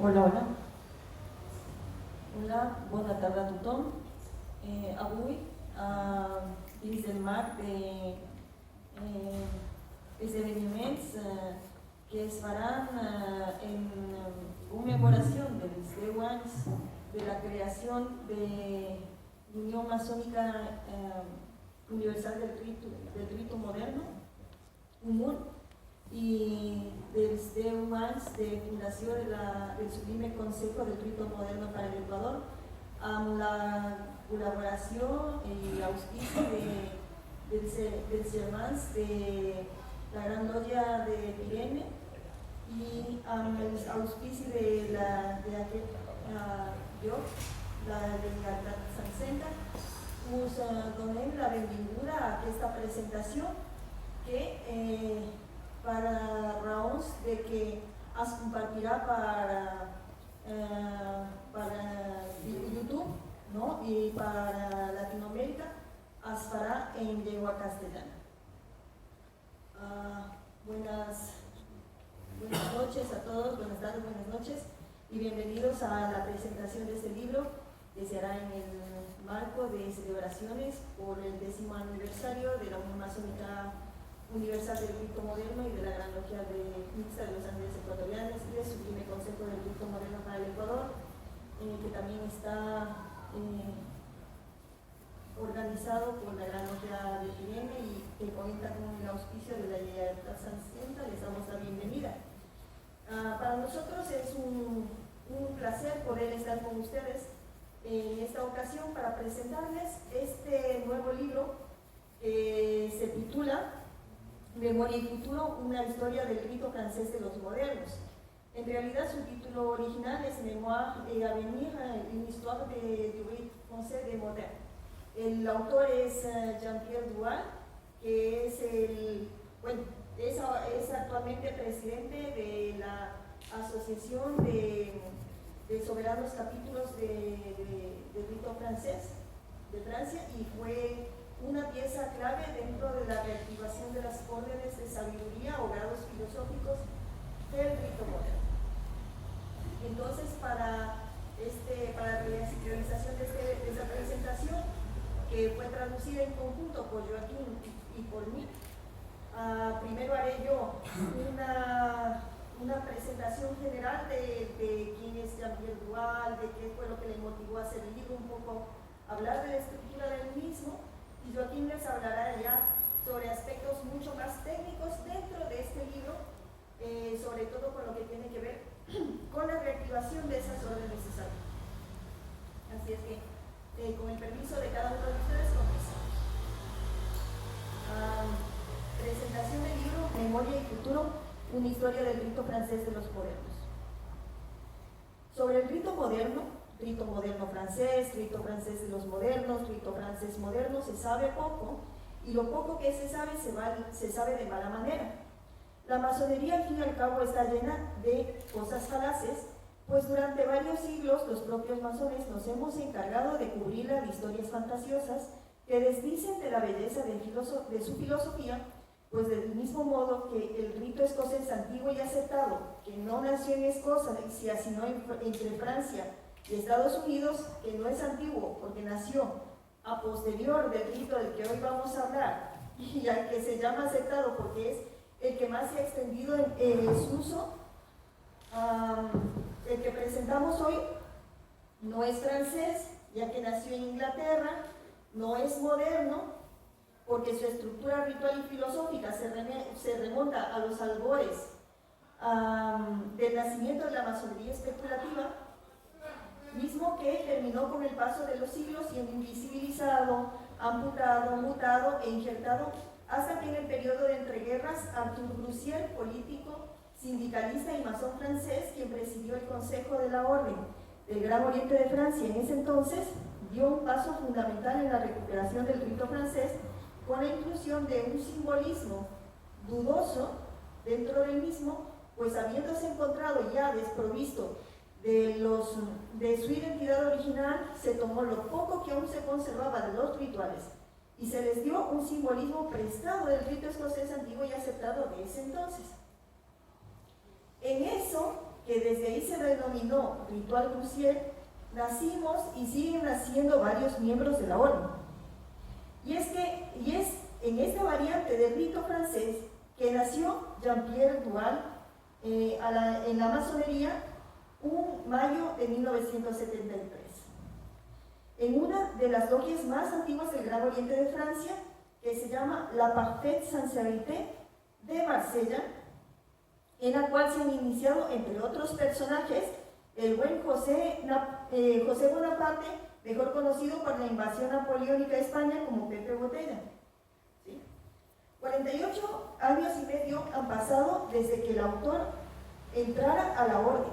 Hola, hola. Hola, bona tarda a tothom. Avui, dins del marc d'esdeveniments que es faran en commemoració dels 10 anys de la creació de l'Unió Masònica Universal del Rito Moderno, UMUR, y dels 10 anys de fundació del Sublime Consejo del Rito Moderno para el Ecuador, amb la col·laboració i l'auspici dels germans de la Gran Lògia de Pirene i amb l'auspici d'aquest lloc, la Llibertat Sancenca. Us donem la benvinguda a aquesta presentació que per raons de que es compartirà per YouTube, ¿no? Y para Latinoamérica es farà en llengua castellana. Buenas noches a todos, buenas tardes, buenas noches y bienvenidos a la presentación de este libro que se hará en el marco de celebraciones por el 10º aniversario de la Unión Masónica Universal del Rito Moderno y de la Gran Logia Mixta de los Andes Ecuatorianos y del Sublime Consejo del Rito Moderno para el Ecuador, que también está organizado por la Gran Logia de Pirene y que cuenta con el auspicio de la Llibertat Sancenca. Les damos la bienvenida. Para nosotros es un placer poder estar con ustedes en esta ocasión para presentarles este nuevo libro que se titula Memoria y Futuro, una historia del rito francés de los modernos. En realidad su título original es Mémoire et Avenir, une histoire du rite français des modernes. El autor es Jean-Pierre Dual, que es actualmente presidente de la Asociación de Soberanos Capítulos del Rito Francés de Francia y fue una pieza clave dentro de la reactivación de las órdenes de sabiduría o grados filosóficos del rito moderno. Entonces, para la realización de esta presentación, que fue traducida en conjunto por Joaquín y por mí, primero haré yo una presentación general de quién es Jean-Pierre Dual, de qué fue lo que le motivó a hacer el libro, un poco hablar de la estructura del mismo. Y Joaquín les hablará ya sobre aspectos mucho más técnicos dentro de este libro, sobre todo con lo que tiene que ver con la reactivación de esas órdenes de salud. Así es que, con el permiso de cada uno de ustedes, comenzamos. Presentación del libro Memoria y Futuro, una historia del rito francés de los modernos. Sobre el rito moderno francés, rito francés de los modernos, rito francés moderno, se sabe poco, y lo poco que se sabe de mala manera. La masonería, al fin y al cabo, está llena de cosas falaces, pues durante varios siglos los propios masones nos hemos encargado de cubrirla de historias fantasiosas que desdicen de la belleza de su filosofía, pues del mismo modo que el rito escocés antiguo y aceptado, que no nació en Escocia, sino entre Francia y Estados Unidos, que no es antiguo porque nació a posterior del rito del que hoy vamos a hablar, y al que se llama aceptado porque es el que más se ha extendido en su uso, el que presentamos hoy no es francés, ya que nació en Inglaterra, no es moderno, porque su estructura ritual y filosófica se remonta a los albores del nacimiento de la masonería especulativa, mismo que terminó con el paso de los siglos siendo invisibilizado, amputado, mutado e injertado hasta que en el periodo de entreguerras Arthur Brussier, político, sindicalista y masón francés, quien presidió el Consejo de la Orden del Gran Oriente de Francia en ese entonces, dio un paso fundamental en la recuperación del rito francés con la inclusión de un simbolismo dudoso dentro del mismo, pues habiéndose encontrado ya desprovisto de su identidad original, se tomó lo poco que aún se conservaba de los rituales y se les dio un simbolismo prestado del rito escocés antiguo y aceptado de ese entonces. En eso que desde ahí se denominó Ritual Crucier, nacimos y siguen naciendo varios miembros de la orden. Y es en esta variante del rito francés que nació Jean-Pierre Dual en la masonería un mayo de 1973. En una de las logias más antiguas del Gran Oriente de Francia, que se llama La Parfaite Sincérité de Marsella, en la cual se han iniciado, entre otros personajes, el buen José Bonaparte, mejor conocido por la invasión napoleónica a España como Pepe Botella. ¿Sí? 48 años y medio han pasado desde que el autor entrara a la orden,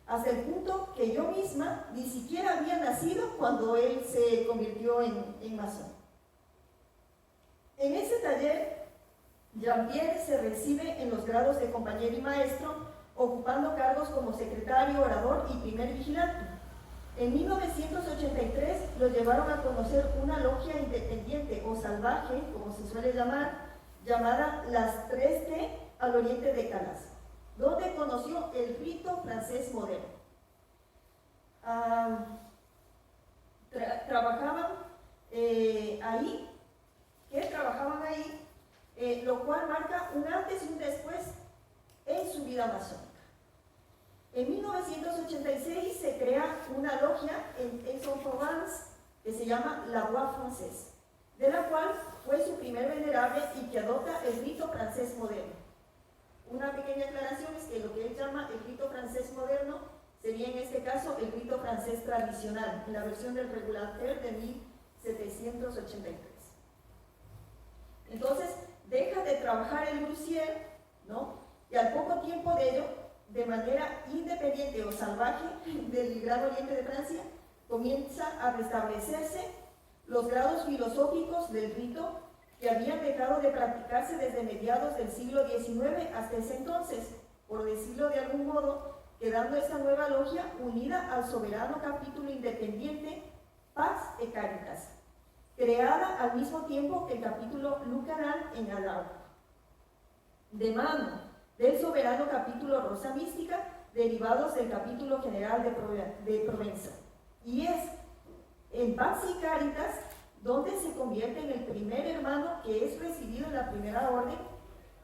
hasta el punto que yo misma ni siquiera había nacido cuando él se convirtió en masón. En ese taller, Jean-Pierre se recibe en los grados de compañero y maestro, ocupando cargos como secretario, orador y primer vigilante. En 1983 lo llevaron a conocer una logia independiente o salvaje, como se suele llamar, llamada Las 3T al oriente de Calas, donde conoció el rito francés moderno. Trabajaban ahí, lo cual marca un antes y un después en su vida masónica. En 1986 se crea una logia en Aix-en-Provence que se llama La Voix Française, de la cual fue su primer venerable y que adopta el rito francés moderno. Una pequeña aclaración es que lo que él llama el rito francés moderno sería en este caso el rito francés tradicional, en la versión del Regulateur de 1783. Entonces, deja de trabajar el Crucier, ¿no? Y al poco tiempo de ello, de manera independiente o salvaje del Gran Oriente de Francia, comienza a restablecerse los grados filosóficos del rito que habían dejado de practicarse desde mediados del siglo XIX hasta ese entonces, por decirlo de algún modo, quedando esta nueva logia unida al soberano capítulo independiente Pax et Caritas, creada al mismo tiempo que el capítulo Lucaran en Alau, de mano del soberano capítulo Rosa Mística, derivados del capítulo general de Provenza. Y es en Pax y Caritas donde se convierte en el primer hermano que es recibido en la primera orden,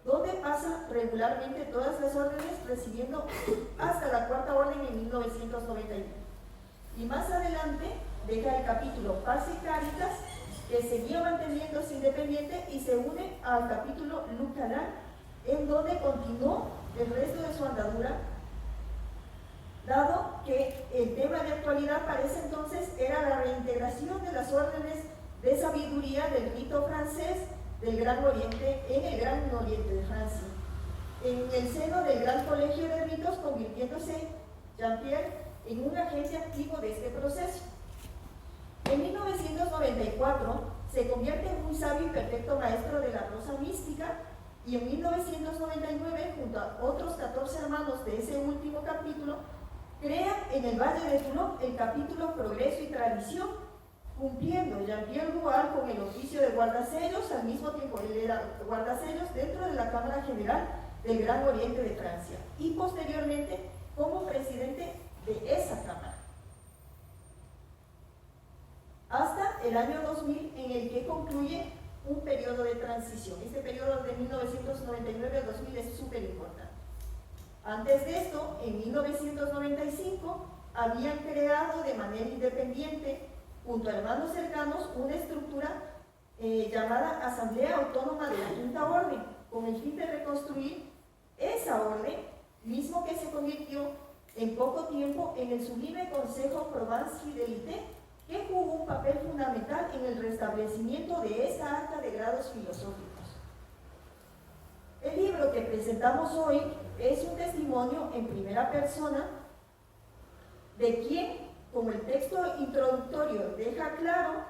donde pasa regularmente todas las órdenes, recibiendo hasta la cuarta orden en 1991. Y más adelante deja el capítulo Pax y Caritas, que seguía manteniéndose independiente y se une al capítulo Lucaran, en donde continuó el resto de su andadura, dado que el tema de actualidad para ese entonces era la reintegración de las órdenes de sabiduría del rito francés del Gran Oriente en el Gran Oriente de Francia, en el seno del Gran Colegio de Ritos, convirtiéndose Jean-Pierre en un agente activo de este proceso. En 1994 se convierte en un sabio y perfecto maestro de la Rosa Mística, y en 1999, junto a otros 14 hermanos de ese último capítulo, crea en el Valle de Toulon el capítulo Progreso y Tradición, cumpliendo Jean-Pierre Dual con el oficio de guardasellos. Al mismo tiempo él era guardasellos dentro de la Cámara General del Gran Oriente de Francia y posteriormente como presidente de esa Cámara, hasta el año 2000, en el que concluye un periodo de transición. Este periodo de 1999 al 2000 es súper importante. Antes de esto, en 1995, habían creado de manera independiente, junto a hermanos cercanos, una estructura llamada Asamblea Autónoma de la Quinta Orden, con el fin de reconstruir esa orden, mismo que se convirtió en poco tiempo en el sublime Consejo Provence Fidelité, que jugó un papel fundamental en el restablecimiento de esta acta de grados filosóficos. El libro que presentamos hoy es un testimonio en primera persona de quien, como el texto introductorio deja claro,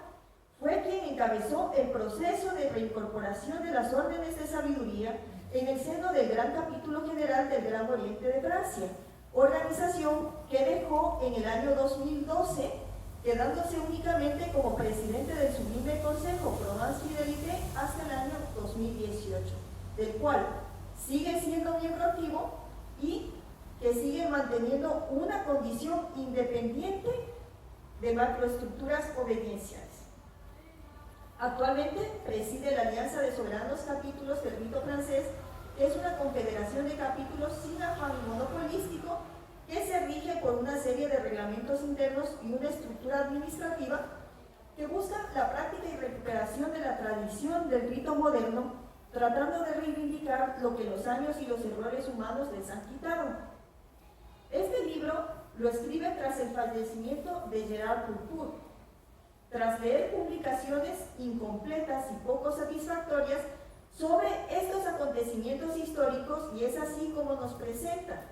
fue quien encabezó el proceso de reincorporación de las órdenes de sabiduría en el seno del Gran Capítulo General del Gran Oriente de Francia, organización que dejó en el año 2012, quedándose únicamente como presidente del Sublime Consejo Provence Fidelité hasta el año 2018, del cual sigue siendo miembro activo y que siguen manteniendo una condición independiente de macroestructuras obedienciales. Actualmente preside la Alianza de Soberanos Capítulos del Rito Francés, que es una confederación de capítulos sin afán monopolístico que se rige por una serie de reglamentos internos y una estructura administrativa que busca la práctica y recuperación de la tradición del rito moderno, tratando de reivindicar lo que los años y los errores humanos les han quitado. Este libro lo escribe tras el fallecimiento de Gerard Purpur, tras leer publicaciones incompletas y poco satisfactorias sobre estos acontecimientos históricos, y es así como nos presenta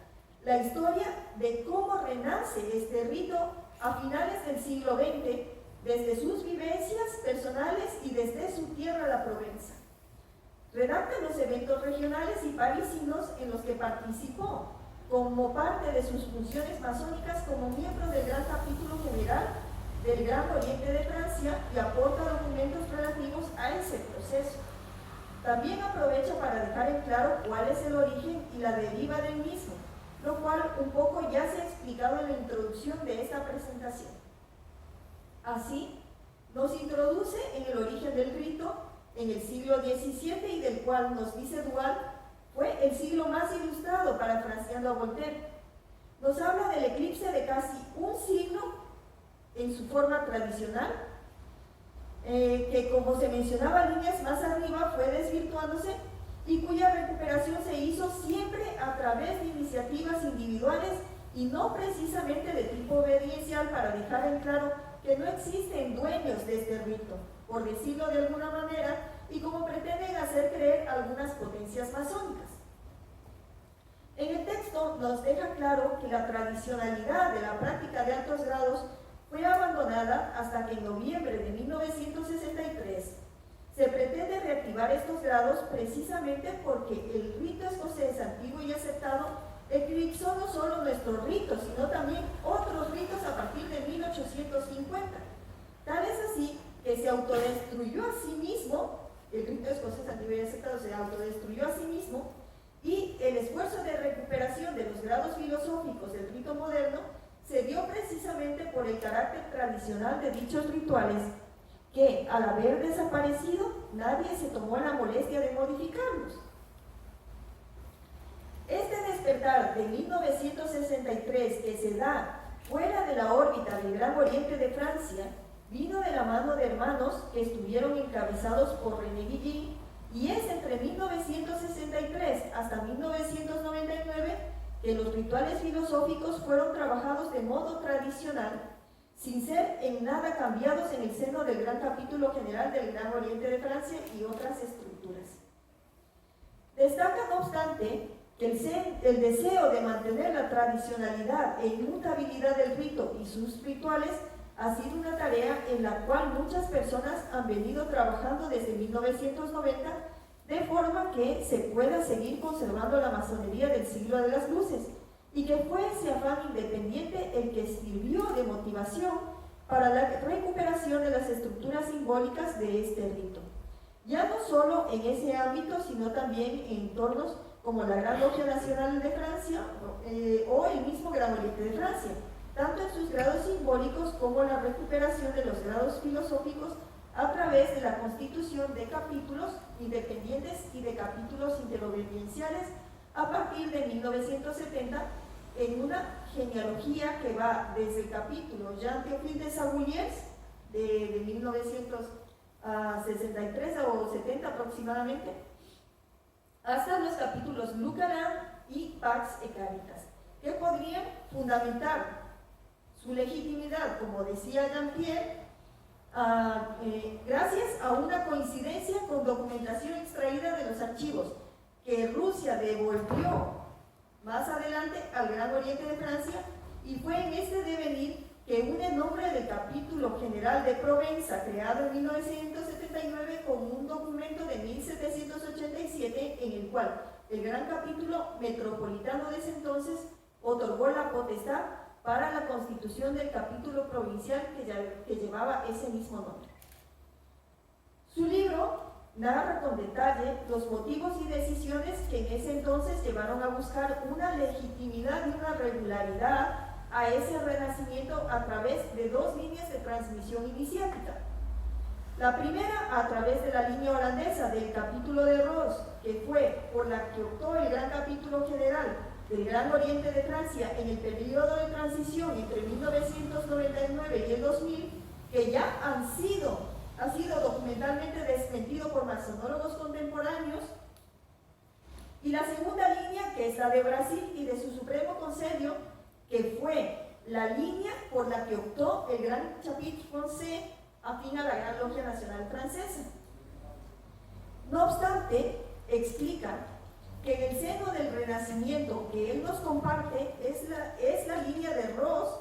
la historia de cómo renace este rito a finales del siglo XX, desde sus vivencias personales y desde su tierra, la Provenza. Redacta los eventos regionales y parisinos en los que participó, como parte de sus funciones masónicas como miembro del Gran Capítulo General del Gran Oriente de Francia, y aporta documentos relativos a ese proceso. También aprovecha para dejar en claro cuál es el origen y la deriva del mismo, lo cual un poco ya se ha explicado en la introducción de esta presentación. Así, nos introduce en el origen del rito en el siglo XVII, y del cual nos dice Dual fue el siglo más ilustrado, parafraseando a Voltaire. Nos habla del eclipse de casi un siglo en su forma tradicional, que, como se mencionaba líneas más arriba, fue desvirtuándose y cuya recuperación se hizo siempre a través de iniciativas individuales y no precisamente de tipo obediencial, para dejar en claro que no existen dueños de este rito, por decirlo de alguna manera, y como pretenden hacer creer algunas potencias masónicas. En el texto nos deja claro que la tradicionalidad de la práctica de altos grados fue abandonada hasta que en noviembre de 1963 se pretende reactivar estos grados, precisamente porque el rito escocés antiguo y aceptado eclipsó no solo nuestros ritos, sino también otros ritos a partir de 1850. Tal es así que se autodestruyó a sí mismo, el rito escocés antiguo y aceptado se autodestruyó a sí mismo, y el esfuerzo de recuperación de los grados filosóficos del rito moderno se dio precisamente por el carácter tradicional de dichos rituales, que al haber desaparecido, nadie se tomó la molestia de modificarlos. Este despertar de 1963 que se da fuera de la órbita del Gran Oriente de Francia vino de la mano de hermanos que estuvieron encabezados por René Guilly, y es entre 1963 hasta 1999 que los rituales filosóficos fueron trabajados de modo tradicional, sin ser en nada cambiados en el seno del Gran Capítulo General del Gran Oriente de Francia y otras estructuras. Destaca, no obstante, que el deseo de mantener la tradicionalidad e inmutabilidad del rito y sus rituales ha sido una tarea en la cual muchas personas han venido trabajando desde 1990, de forma que se pueda seguir conservando la masonería del siglo de las luces, y que fue ese afán independiente el que sirvió de motivación para la recuperación de las estructuras simbólicas de este rito, ya no solo en ese ámbito, sino también en entornos como la Gran Logia Nacional de Francia o el mismo Gran Oriente de Francia, tanto en sus grados simbólicos como la recuperación de los grados filosóficos a través de la constitución de capítulos independientes y de capítulos interobedienciales a partir de 1970, en una genealogía que va desde el capítulo Jean-Théophile de Saguliers de 1963 o 70 aproximadamente, hasta los capítulos Lucaran y Pax et Caritas, que podrían fundamentar su legitimidad, como decía Jean-Pierre, gracias a una coincidencia con documentación extraída de los archivos que Rusia devolvió más adelante al Gran Oriente de Francia, y fue en este devenir que une el nombre del Capítulo General de Provenza, creado en 1979, con un documento de 1787 en el cual el Gran Capítulo Metropolitano de ese entonces otorgó la potestad para la constitución del capítulo provincial que llevaba ese mismo nombre. Su libro narra con detalle los motivos y decisiones que en ese entonces llevaron a buscar una legitimidad y una regularidad a ese renacimiento a través de dos líneas de transmisión iniciática. La primera, a través de la línea holandesa del capítulo de Roos, que fue por la que optó el Gran Capítulo General del Gran Oriente de Francia en el periodo de transición entre 1999 y el 2000, que ya ha sido documentalmente desmentido por masonólogos contemporáneos. Y la segunda línea, que es la de Brasil y de su Supremo Consejo, que fue la línea por la que optó el Gran Chapitre Français afín a la Gran Logia Nacional Francesa. No obstante, explica que en el seno del Renacimiento que él nos comparte es la línea de Roos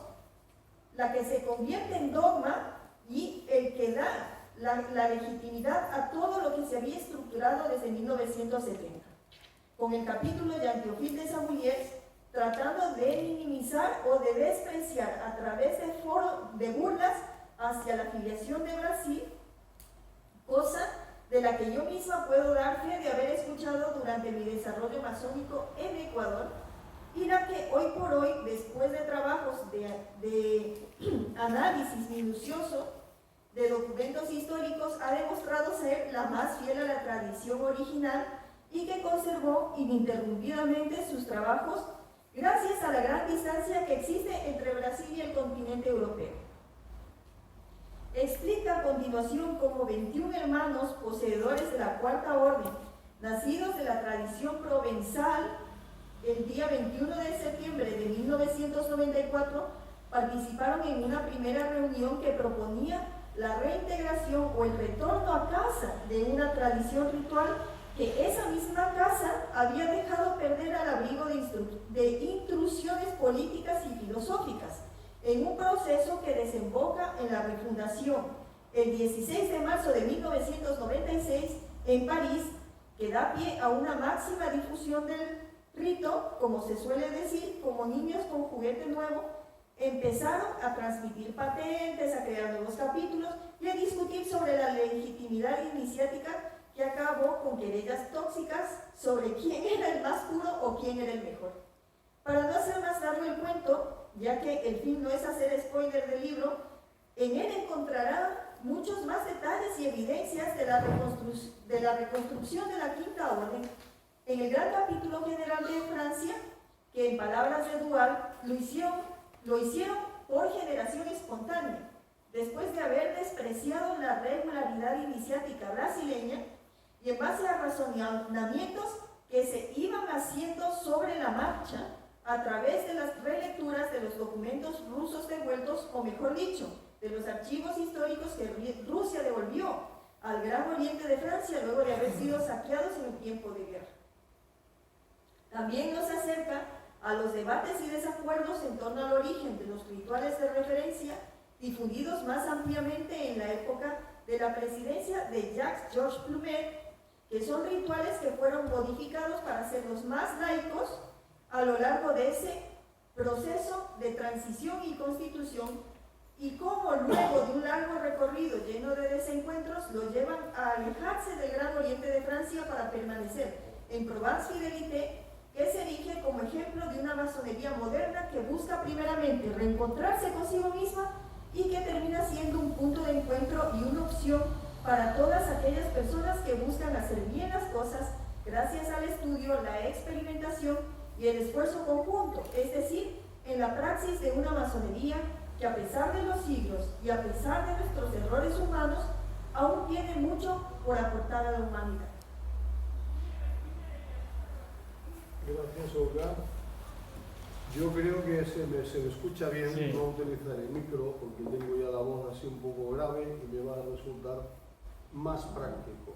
la que se convierte en dogma y el que da la legitimidad a todo lo que se había estructurado desde 1970, con el capítulo de Antiophile de Samouillet, tratando de minimizar o de despreciar a través de burlas hacia la filiación de Brasil, cosa de la que yo misma puedo dar fe de haber escuchado durante mi desarrollo masónico en Ecuador, y la que hoy por hoy, después de trabajos de análisis minucioso de documentos históricos, ha demostrado ser la más fiel a la tradición original y que conservó ininterrumpidamente sus trabajos gracias a la gran distancia que existe entre Brasil y el continente europeo. Explica a continuación cómo 21 hermanos poseedores de la Cuarta Orden, nacidos de la tradición provenzal, el día 21 de septiembre de 1994, participaron en una primera reunión que proponía la reintegración o el retorno a casa de una tradición ritual que esa misma casa había dejado perder al abrigo de intrusiones políticas y filosóficas, en un proceso que desemboca en la refundación el 16 de marzo de 1996 en París, que da pie a una máxima difusión del rito, como se suele decir, como niños con juguete nuevo, empezaron a transmitir patentes, a crear nuevos capítulos y a discutir sobre la legitimidad iniciática, que acabó con querellas tóxicas sobre quién era el más puro o quién era el mejor. Para no hacer más largo el cuento, ya que el fin no es hacer spoiler del libro, en él encontrará muchos más detalles y evidencias de la reconstrucción de la Quinta Orden en el Gran Capítulo General de Francia, que en palabras de Dual lo hicieron por generación espontánea, después de haber despreciado la regularidad iniciática brasileña y en base a razonamientos que se iban haciendo sobre la marcha a través de las relecturas de los documentos rusos devueltos, o mejor dicho, de los archivos históricos que Rusia devolvió al Gran Oriente de Francia luego de haber sido saqueados en el tiempo de guerra. También nos acerca a los debates y desacuerdos en torno al origen de los rituales de referencia difundidos más ampliamente en la época de la presidencia de Jacques-Georges Plumet, que son rituales que fueron modificados para hacerlos más laicos a lo largo de ese proceso de transición y constitución, y cómo luego de un largo recorrido lleno de desencuentros lo llevan a alejarse del Gran Oriente de Francia para permanecer en Provence Fidélité, que se erige como ejemplo de una masonería moderna que busca primeramente reencontrarse consigo misma y que termina siendo un punto de encuentro y una opción para todas aquellas personas que buscan hacer bien las cosas gracias al estudio, la experimentación y el esfuerzo conjunto, es decir, en la praxis de una masonería que a pesar de los siglos y a pesar de nuestros errores humanos, aún tiene mucho por aportar a la humanidad. Gracias, Olga. Yo creo que se me escucha bien. Sí. No utilizar el micro porque tengo ya la voz así un poco grave y me va a resultar más práctico.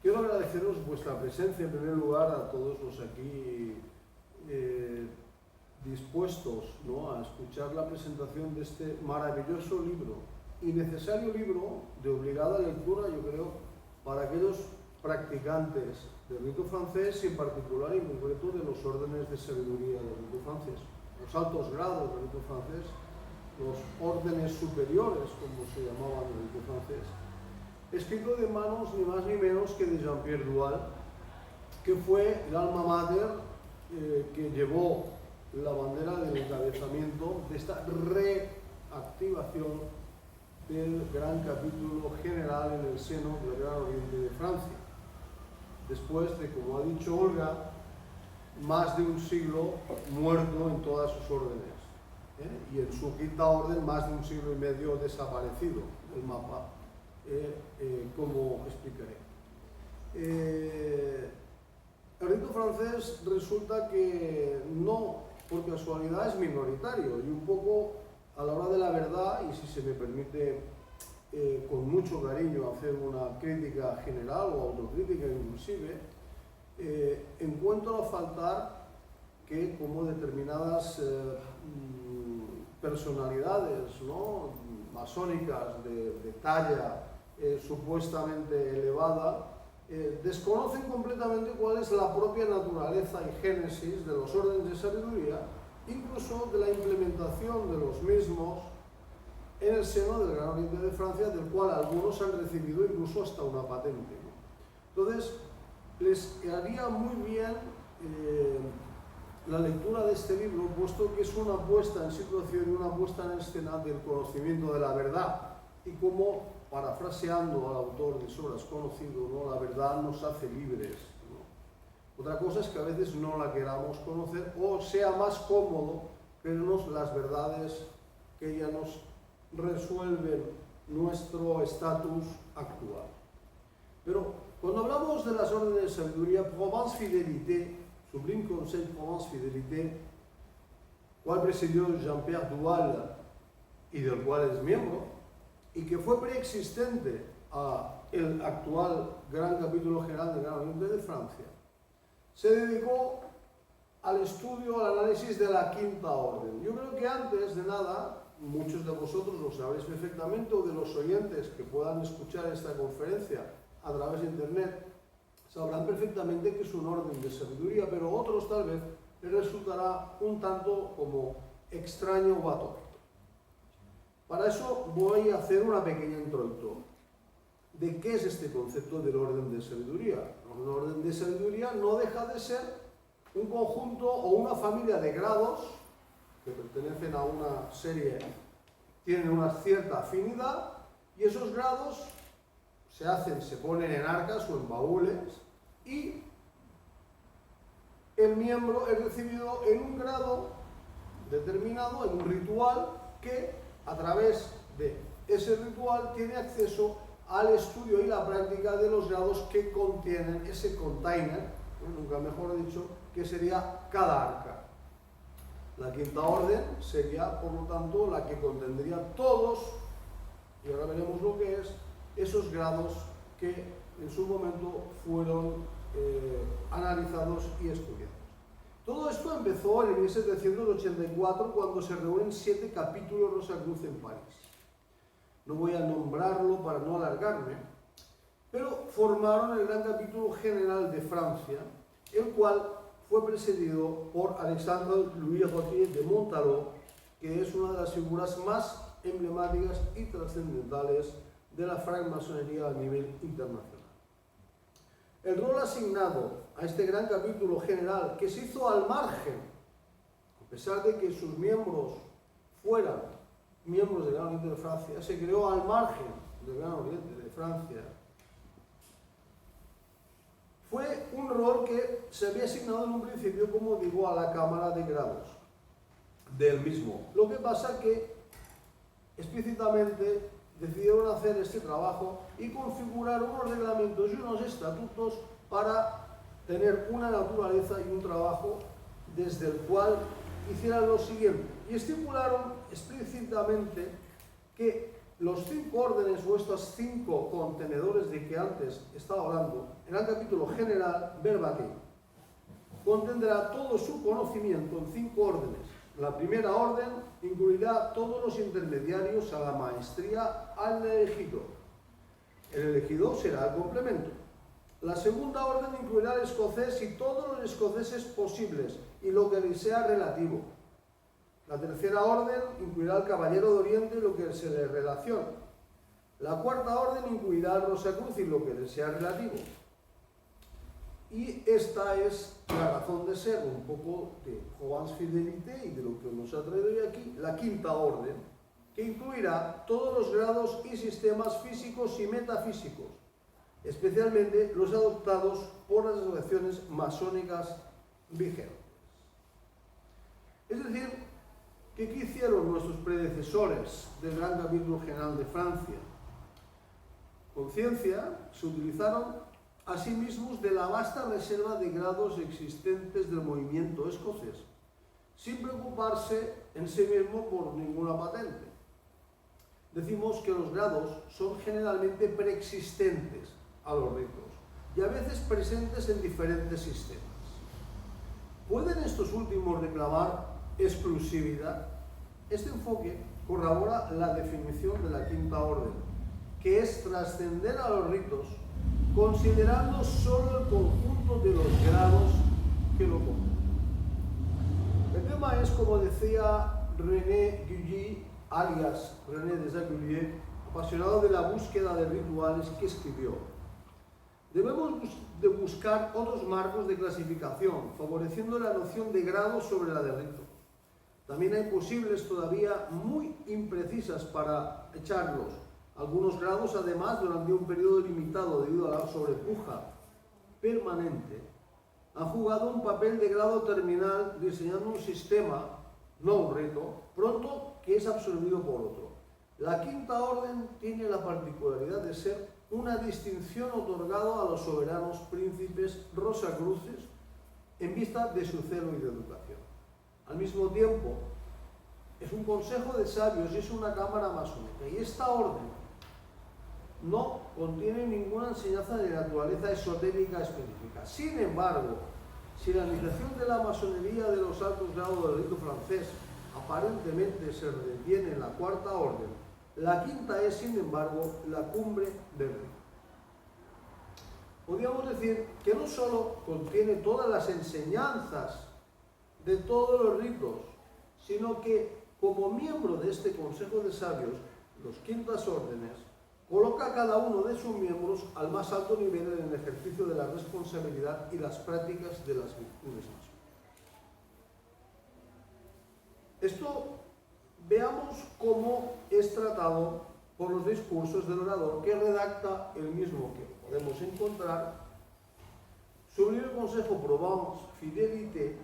Quiero agradeceros vuestra presencia en primer lugar a todos los aquí dispuestos, ¿no?, a escuchar la presentación de este maravilloso libro y necesario libro de obligada lectura, yo creo, para aquellos practicantes del rito francés y en particular y en concreto de los órdenes de sabiduría del rito francés, los altos grados del rito francés, los órdenes superiores, como se llamaban en el rito francés, escrito de manos ni más ni menos que de Jean-Pierre Dual, que fue el alma mater que llevó la bandera del encabezamiento de esta reactivación del gran capítulo general en el seno del Gran Oriente de Francia. Después de, como ha dicho Olga, más de un siglo muerto en todas sus órdenes, y en su quinta orden más de un siglo y medio desaparecido del mapa, como explicaré. El rito francés resulta que no por casualidad es minoritario y un poco a la hora de la verdad, y si se me permite con mucho cariño hacer una crítica general o autocrítica inclusive, encuentro a faltar que como determinadas personalidades, ¿no?, masónicas de talla supuestamente elevada, desconocen completamente cuál es la propia naturaleza y génesis de los órdenes de sabiduría, incluso de la implementación de los mismos en el seno del Gran Oriente de Francia, del cual algunos han recibido incluso hasta una patente, ¿no? Entonces, les haría muy bien la lectura de este libro, puesto que es una puesta en situación y una puesta en escena del conocimiento de la verdad, y como, parafraseando al autor de sobras conocido, ¿no?, la verdad nos hace libres, ¿no? Otra cosa es que a veces no la queramos conocer o sea más cómodo creernos las verdades que ya nos resuelven nuestro estatus actual. Pero cuando hablamos de las órdenes de sabiduría, Provence Fidélité, Sublime Conseil Provence Fidélité, cual presidió Jean-Pierre Dual y del cual es miembro, y que fue preexistente al actual gran capítulo general del Gran Oriente de Francia, se dedicó al estudio, al análisis de la quinta orden. Yo creo que antes de nada, muchos de vosotros lo sabréis perfectamente, o de los oyentes que puedan escuchar esta conferencia a través de internet, sabrán perfectamente que es un orden de sabiduría, pero otros tal vez les resultará un tanto como extraño o atópico. Para eso voy a hacer una pequeña introducción de qué es este concepto del orden de sabiduría. Un orden de sabiduría no deja de ser un conjunto o una familia de grados que pertenecen a una serie, tienen una cierta afinidad, y esos grados se ponen en arcas o en baúles, y el miembro es recibido en un grado determinado, en un ritual, que a través de ese ritual tiene acceso al estudio y la práctica de los grados que contienen ese container, nunca mejor dicho, que sería cada arca. La quinta orden sería, por lo tanto, la que contendría todos, y ahora veremos lo que es, esos grados que en su momento fueron analizados y estudiados. Todo esto empezó en 1784, cuando se reúnen 7 capítulos Rosacruz en París. No voy a nombrarlo para no alargarme, pero formaron el gran capítulo general de Francia, el cual fue presidido por Alexandre Louis Gautier de Montalot, que es una de las figuras más emblemáticas y trascendentales de la francmasonería a nivel internacional. El rol asignado a este gran capítulo general, que se hizo al margen, a pesar de que sus miembros fueran miembros del Gran Oriente de Francia, se creó al margen del Gran Oriente de Francia, fue un rol que se había asignado en un principio, como digo, a la Cámara de Grados del mismo. Lo que pasa que explícitamente decidieron hacer este trabajo y configurar unos reglamentos y unos estatutos para tener una naturaleza y un trabajo desde el cual hicieran lo siguiente. Y estipularon explícitamente que los 5 órdenes o estos 5 contenedores de que antes estaba hablando, en el capítulo general, verbatim, contendrá todo su conocimiento en 5 órdenes. La primera orden incluirá todos los intermediarios a la maestría al elegidor. El elegidor será el complemento. La segunda orden incluirá el escocés y todos los escoceses posibles y lo que le sea relativo. La tercera orden incluirá al caballero de Oriente y lo que se le relaciona. La cuarta orden incluirá al Rosacruz y lo que le sea relativo. Y esta es la razón de ser un poco de Joan's Fidelité y de lo que nos ha traído hoy aquí, la quinta orden, que incluirá todos los grados y sistemas físicos y metafísicos, especialmente los adoptados por las asociaciones masónicas vigentes. Es decir, que ¿qué hicieron nuestros predecesores del Gran Cabildo General de Francia? Con ciencia se utilizaron a sí mismos de la vasta reserva de grados existentes del movimiento escocés, sin preocuparse en sí mismo por ninguna patente. Decimos que los grados son generalmente preexistentes a los ritos y a veces presentes en diferentes sistemas. ¿Pueden estos últimos reclamar exclusividad? Este enfoque corrobora la definición de la quinta orden, que es trascender a los ritos considerando solo el conjunto de los grados que lo componen. El tema es, como decía René Guilly, alias René Desaguliers, apasionado de la búsqueda de rituales, que escribió: debemos de buscar otros marcos de clasificación, favoreciendo la noción de grado sobre la de rito. También hay posibles todavía muy imprecisas para echarlos. Algunos grados, además, durante un periodo limitado debido a la sobrepuja permanente, han jugado un papel de grado terminal diseñando un sistema, no un rito, pronto que es absorbido por otro. La quinta orden tiene la particularidad de ser una distinción otorgada a los soberanos príncipes rosacruces en vista de su celo y de educación. Al mismo tiempo, es un consejo de sabios y es una cámara masónica, y esta orden no contiene ninguna enseñanza de naturaleza esotérica específica. Sin embargo, si la iniciación de la masonería de los altos grados del rito francés aparentemente se detiene en la cuarta orden, la quinta es, sin embargo, la cumbre del rito. Podríamos decir que no solo contiene todas las enseñanzas de todos los ritos, sino que, como miembro de este Consejo de Sabios, los quintas órdenes, coloca a cada uno de sus miembros al más alto nivel en el ejercicio de la responsabilidad y las prácticas de las virtudes masónicas. Esto veamos cómo es tratado por los discursos del orador, que redacta el mismo que podemos encontrar sobre el Consejo Provence Fidelité,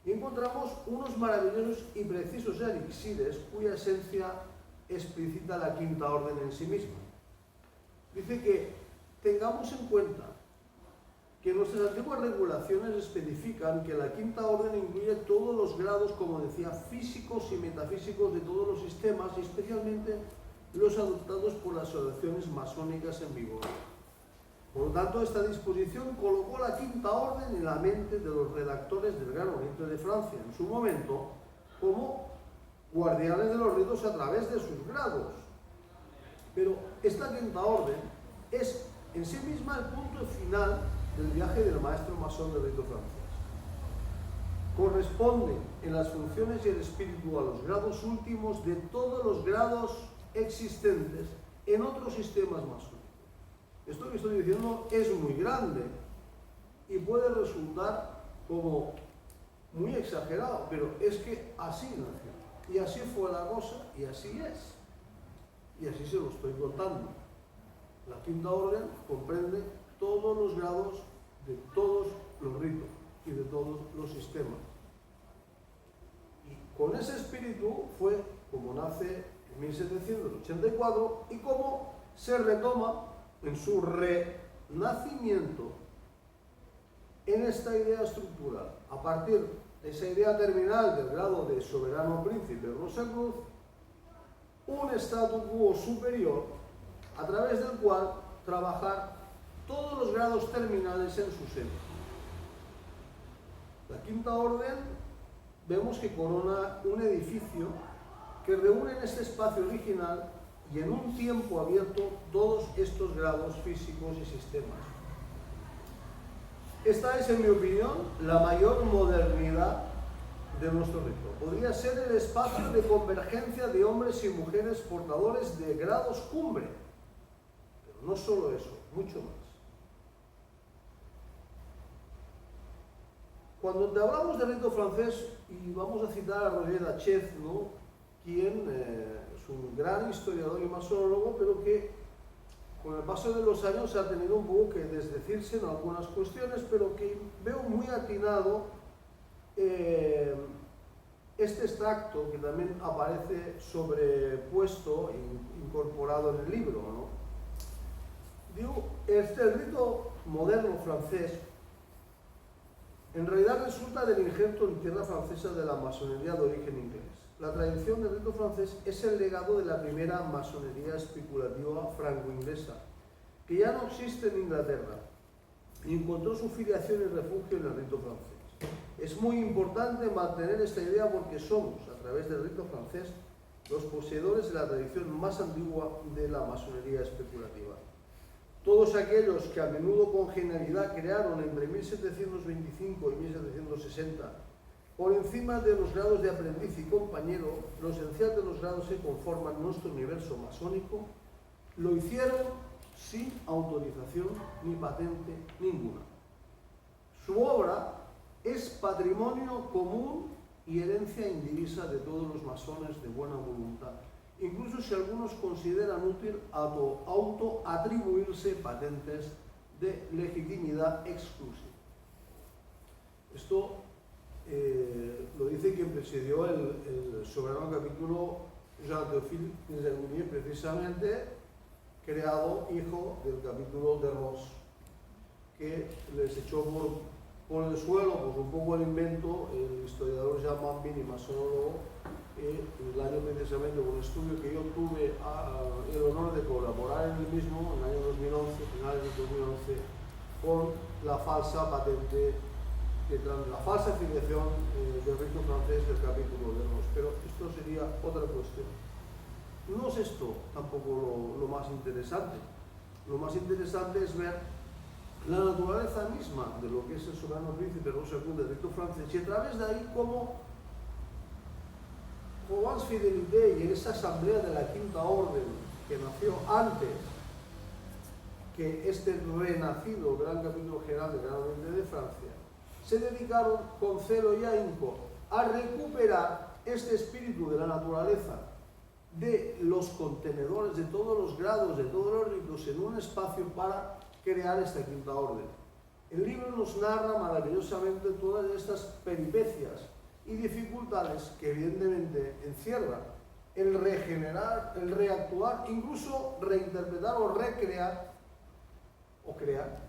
y encontramos unos maravillosos y precisos elixires cuya esencia explicita la quinta orden en sí misma. Dice que tengamos en cuenta que nuestras antiguas regulaciones especifican que la quinta orden incluye todos los grados, como decía, físicos y metafísicos de todos los sistemas, y especialmente los adoptados por las asociaciones masónicas en vigor. Por lo tanto, esta disposición colocó la quinta orden en la mente de los redactores del Gran Oriente de Francia, en su momento, como guardianes de los ritos a través de sus grados. Pero esta quinta orden es en sí misma el punto final del viaje del maestro masón del rito francés. Corresponde en las funciones y el espíritu a los grados últimos de todos los grados existentes en otros sistemas masónicos. Esto que estoy diciendo es muy grande y puede resultar como muy exagerado, pero es que así nació. Y así fue la cosa, y así es. Y así se lo estoy contando. La quinta orden comprende todos los grados de todos los ritos y de todos los sistemas. Y con ese espíritu fue como nace en 1784 y cómo se retoma en su renacimiento en esta idea estructural, a partir de esa idea terminal del grado de soberano príncipe Rosacruz, un statu quo superior a través del cual trabajar todos los grados terminales en su seno. La quinta orden vemos que corona un edificio que reúne en este espacio original y en un tiempo abierto todos estos grados físicos y sistemas. Esta es, en mi opinión, la mayor modernidad de nuestro rito. Podría ser el espacio de convergencia de hombres y mujeres portadores de grados cumbre. Pero no solo eso, mucho más. Cuando te hablamos del rito francés, y vamos a citar a Roger Hachette, ¿no?, quien es un gran historiador y masonólogo, pero que con el paso de los años ha tenido un poco que desdecirse en algunas cuestiones, pero que veo muy atinado este extracto que también aparece sobrepuesto, incorporado en el libro, ¿no? Digo, el rito moderno francés en realidad resulta del injerto en tierra francesa de la masonería de origen inglés. La tradición del rito francés es el legado de la primera masonería especulativa franco-inglesa, que ya no existe en Inglaterra, y encontró su filiación y refugio en el rito francés. Es muy importante mantener esta idea porque somos, a través del rito francés, los poseedores de la tradición más antigua de la masonería especulativa. Todos aquellos que a menudo con genialidad crearon entre 1725 y 1760, por encima de los grados de aprendiz y compañero, lo esencial de los grados que conforman nuestro universo masónico, lo hicieron sin autorización ni patente ninguna. Su obra es patrimonio común y herencia indivisa de todos los masones de buena voluntad, incluso si algunos consideran útil autoatribuirse patentes de legitimidad exclusiva. Esto lo dice quien presidió el soberano capítulo Jean-Théophile Desergulier, precisamente creado hijo del capítulo de Ross, que les echó por el suelo, pues un poco el invento, el historiador Jean Mambin y masonólogo, el año precisamente con un estudio que yo tuve el honor de colaborar en el mismo, en el año 2011, finales de 2011, con la falsa patente, la falsa afiliación del rito francés del capítulo de Ross. Pero esto sería otra cuestión. No es esto tampoco lo más interesante. Lo más interesante es ver la naturaleza misma de lo que es el soberano príncipe Roger II del rito francés, y a través de ahí cómo Provence Fidelité y en esa asamblea de la Quinta Orden, que nació antes que este renacido Gran Capítulo General del Gran Oriente de Francia, se dedicaron con celo y ahínco a recuperar este espíritu de la naturaleza, de los contenedores, de todos los grados, de todos los ritos, en un espacio para crear esta Quinta Orden. El libro nos narra maravillosamente todas estas peripecias y dificultades que evidentemente encierran el regenerar, el reactuar, incluso reinterpretar o recrear o crear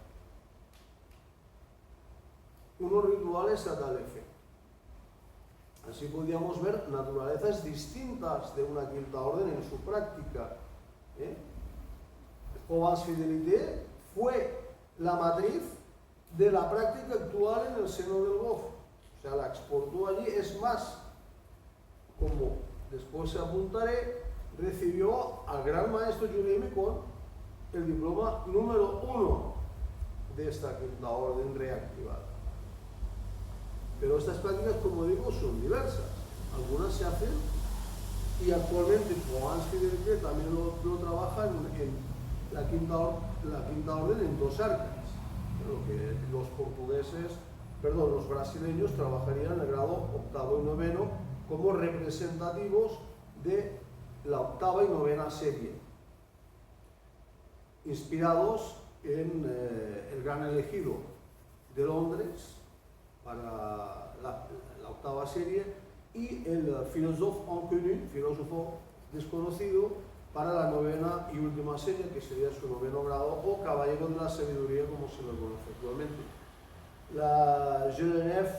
unos rituales a tal efecto. Así podíamos ver naturalezas distintas de una Quinta Orden en su práctica. Provence Fidelité fue la matriz de la práctica actual en el seno del GOF. O sea, la exportó allí. Es más, como después apuntaré, recibió al gran maestro Juliemi con el diploma número 1 de esta Quinta Orden reactivada. Pero estas prácticas, como digo, son diversas. Algunas se hacen y actualmente Provence Fidelité también lo trabaja en la quinta Orden en dos arcas. Lo que los brasileños trabajarían en el grado octavo y noveno como representativos de la octava y novena serie, inspirados en el Gran Elegido de Londres para la octava serie y el Philosophe Inconnu, filósofo desconocido, para la novena y última serie, que sería su noveno grado, o Caballero de la Sabiduría, como se lo conoce actualmente. La Genève,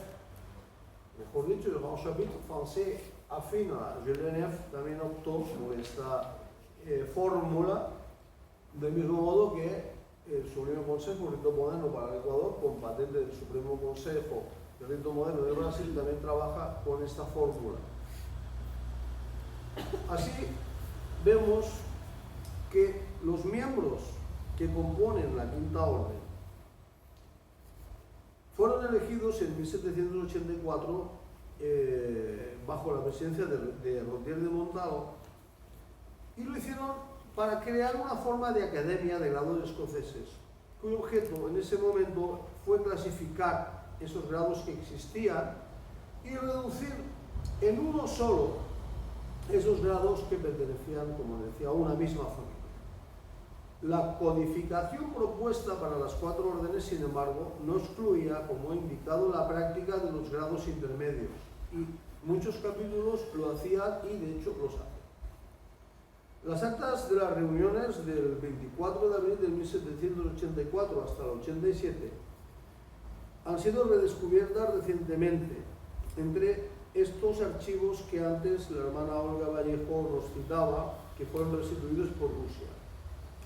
mejor dicho, el Grand Chapitre francés afín a la Genève también optó por esta fórmula, del mismo modo que el Supremo Consejo Rito Moderno para el Ecuador, con patente del Supremo Consejo del Rito Moderno de Brasil, también trabaja con esta fórmula. Así vemos que los miembros que componen la Quinta Orden fueron elegidos en 1784 bajo la presidencia de Rotier de Montaló, y lo hicieron para crear una forma de academia de grados escoceses, cuyo objeto en ese momento fue clasificar esos grados que existían y reducir en uno solo esos grados que pertenecían, como decía, a una misma familia. La codificación propuesta para las 4 órdenes, sin embargo, no excluía, como he indicado, la práctica de los grados intermedios, y muchos capítulos lo hacían y de hecho los hacen. Las actas de las reuniones del 24 de abril de 1784 hasta el 87 han sido redescubiertas recientemente. Entre estos archivos que antes la hermana Olga Vallejo nos citaba, que fueron restituidos por Rusia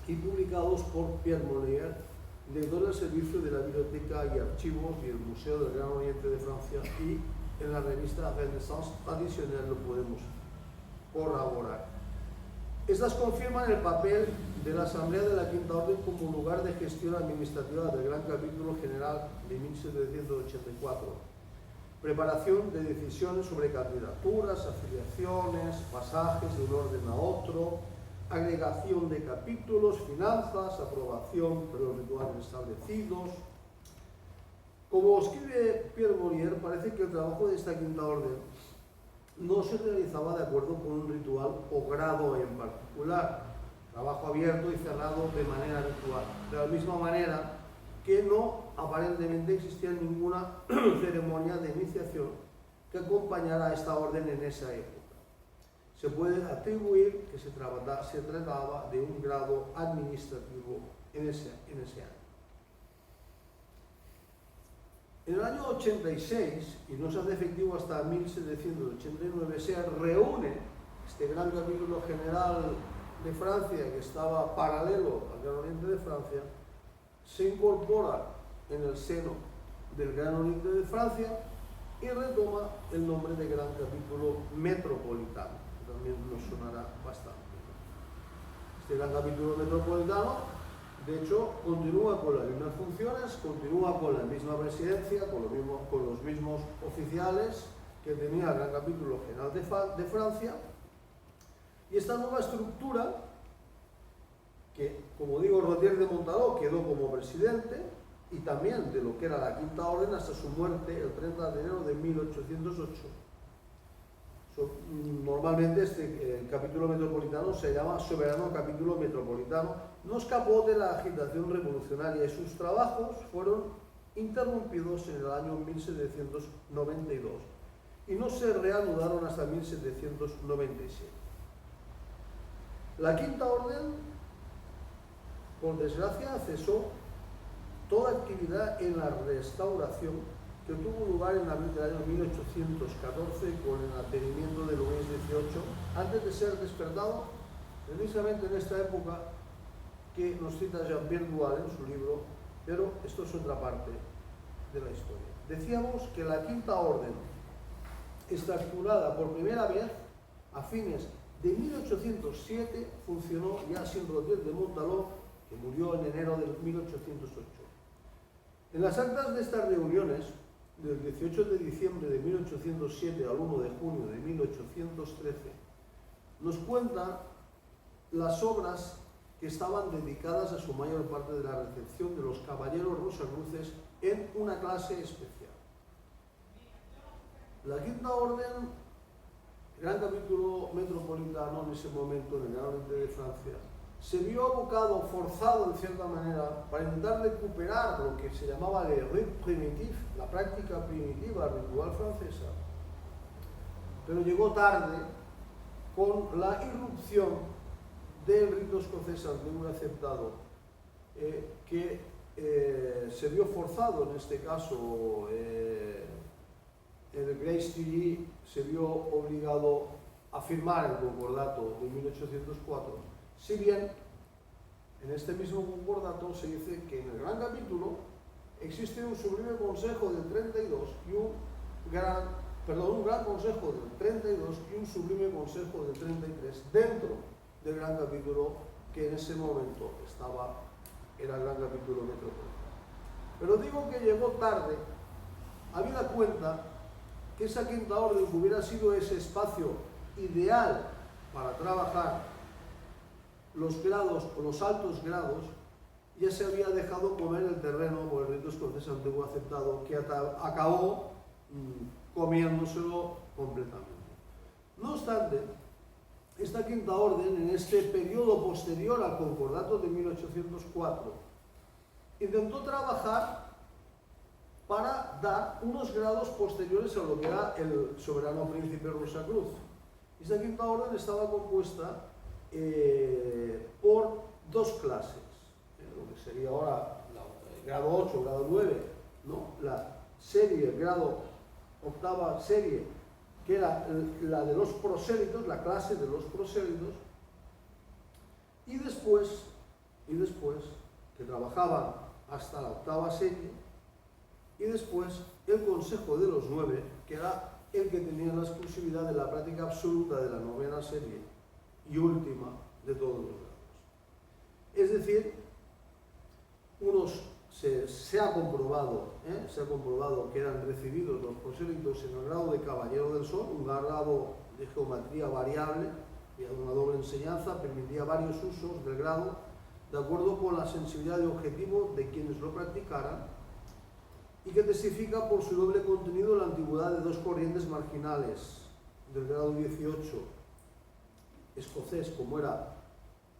y publicados por Pierre Monnier, director del Servicio de la Biblioteca y Archivos y el Museo del Gran Oriente de Francia, y en la revista Renaissance Tradicional lo podemos corroborar. Estas confirman el papel de la Asamblea de la Quinta Orden como lugar de gestión administrativa del Gran Capítulo General de 1784, preparación de decisiones sobre candidaturas, afiliaciones, pasajes de un orden a otro, agregación de capítulos, finanzas, aprobación de los rituales establecidos. Como escribe Pierre Monnier, parece que el trabajo de esta Quinta Orden no se realizaba de acuerdo con un ritual o grado en particular, trabajo abierto y cerrado de manera habitual, de la misma manera que no aparentemente existía ninguna ceremonia de iniciación que acompañara a esta orden en esa época. Se puede atribuir que se trataba de un grado administrativo en ese año. En el año 86, y no se hace efectivo hasta 1789, se reúne este Gran Capítulo General de Francia, que estaba paralelo al Gran Oriente de Francia, se incorpora en el seno del Gran Oriente de Francia y retoma el nombre de Gran Capítulo Metropolitano, que también nos sonará bastante. Este Gran Capítulo Metropolitano, de hecho, continúa con las mismas funciones, continúa con la misma presidencia, con los mismos oficiales que tenía el Gran Capítulo General de Francia, y esta nueva estructura, que, como digo, Rotier de Montaló quedó como presidente, y también de lo que era la Quinta Orden hasta su muerte el 30 de enero de 1808. Normalmente el capítulo metropolitano se llama Soberano Capítulo Metropolitano. No escapó de la agitación revolucionaria y sus trabajos fueron interrumpidos en el año 1792 y no se reanudaron hasta 1797. La Quinta Orden, por desgracia, cesó toda actividad en la restauración que tuvo lugar en abril del año 1814 con el advenimiento de Luis XVIII, antes de ser despertado precisamente en esta época que nos cita Jean-Pierre Dual en su libro, pero esto es otra parte de la historia. Decíamos que la Quinta Orden, estructurada por primera vez a fines de 1807, funcionó ya sin Rotier de Montaló, que murió en enero de 1808. En las actas de estas reuniones, del 18 de diciembre de 1807 al 1 de junio de 1813, nos cuenta las obras que estaban dedicadas a su mayor parte de la recepción de los caballeros rosacruces en una clase especial. La Quinta Orden, Gran Capítulo Metropolitano en ese momento en el Gran Oriente de Francia, se vio abocado, forzado en cierta manera, para intentar recuperar lo que se llamaba le rite primitif, la práctica primitiva ritual francesa, pero llegó tarde con la irrupción del rito escocés antiguo y aceptado, que se vio forzado en este caso. El Grace Tilly se vio obligado a firmar el concordato de 1804. Si bien en este mismo concordato se dice que en el Gran Capítulo existe un sublime consejo del 32 y un gran consejo del 32 y un sublime consejo del 33 dentro del Gran Capítulo que en ese momento era el Gran Capítulo Metropolitano. Pero digo que llegó tarde, habida cuenta que esa quinta orden hubiera sido ese espacio ideal para trabajar los grados o los altos grados, ya se había dejado comer el terreno por el rito escocés antiguo aceptado, que acabó comiéndoselo completamente. No obstante, esta quinta orden, en este periodo posterior al concordato de 1804, intentó trabajar para dar unos grados posteriores a lo que era el soberano príncipe Rosacruz. Esta quinta orden estaba compuesta por dos clases, lo que sería ahora el grado 8, grado 9, ¿no? La serie, el grado octava serie, que era la de los prosélitos, la clase de los prosélitos, y después que trabajaban hasta la octava serie, y después el Consejo de los 9, que era el que tenía la exclusividad de la práctica absoluta de la novena serie y última de todos los grados. Es decir, se ha comprobado que eran recibidos los prosélitos en el grado de Caballero del Sol, un grado de geometría variable, y una doble enseñanza, permitía varios usos del grado de acuerdo con la sensibilidad de objetivo de quienes lo practicaran, y que testifica por su doble contenido la antigüedad de dos corrientes marginales del grado 18 escocés, como era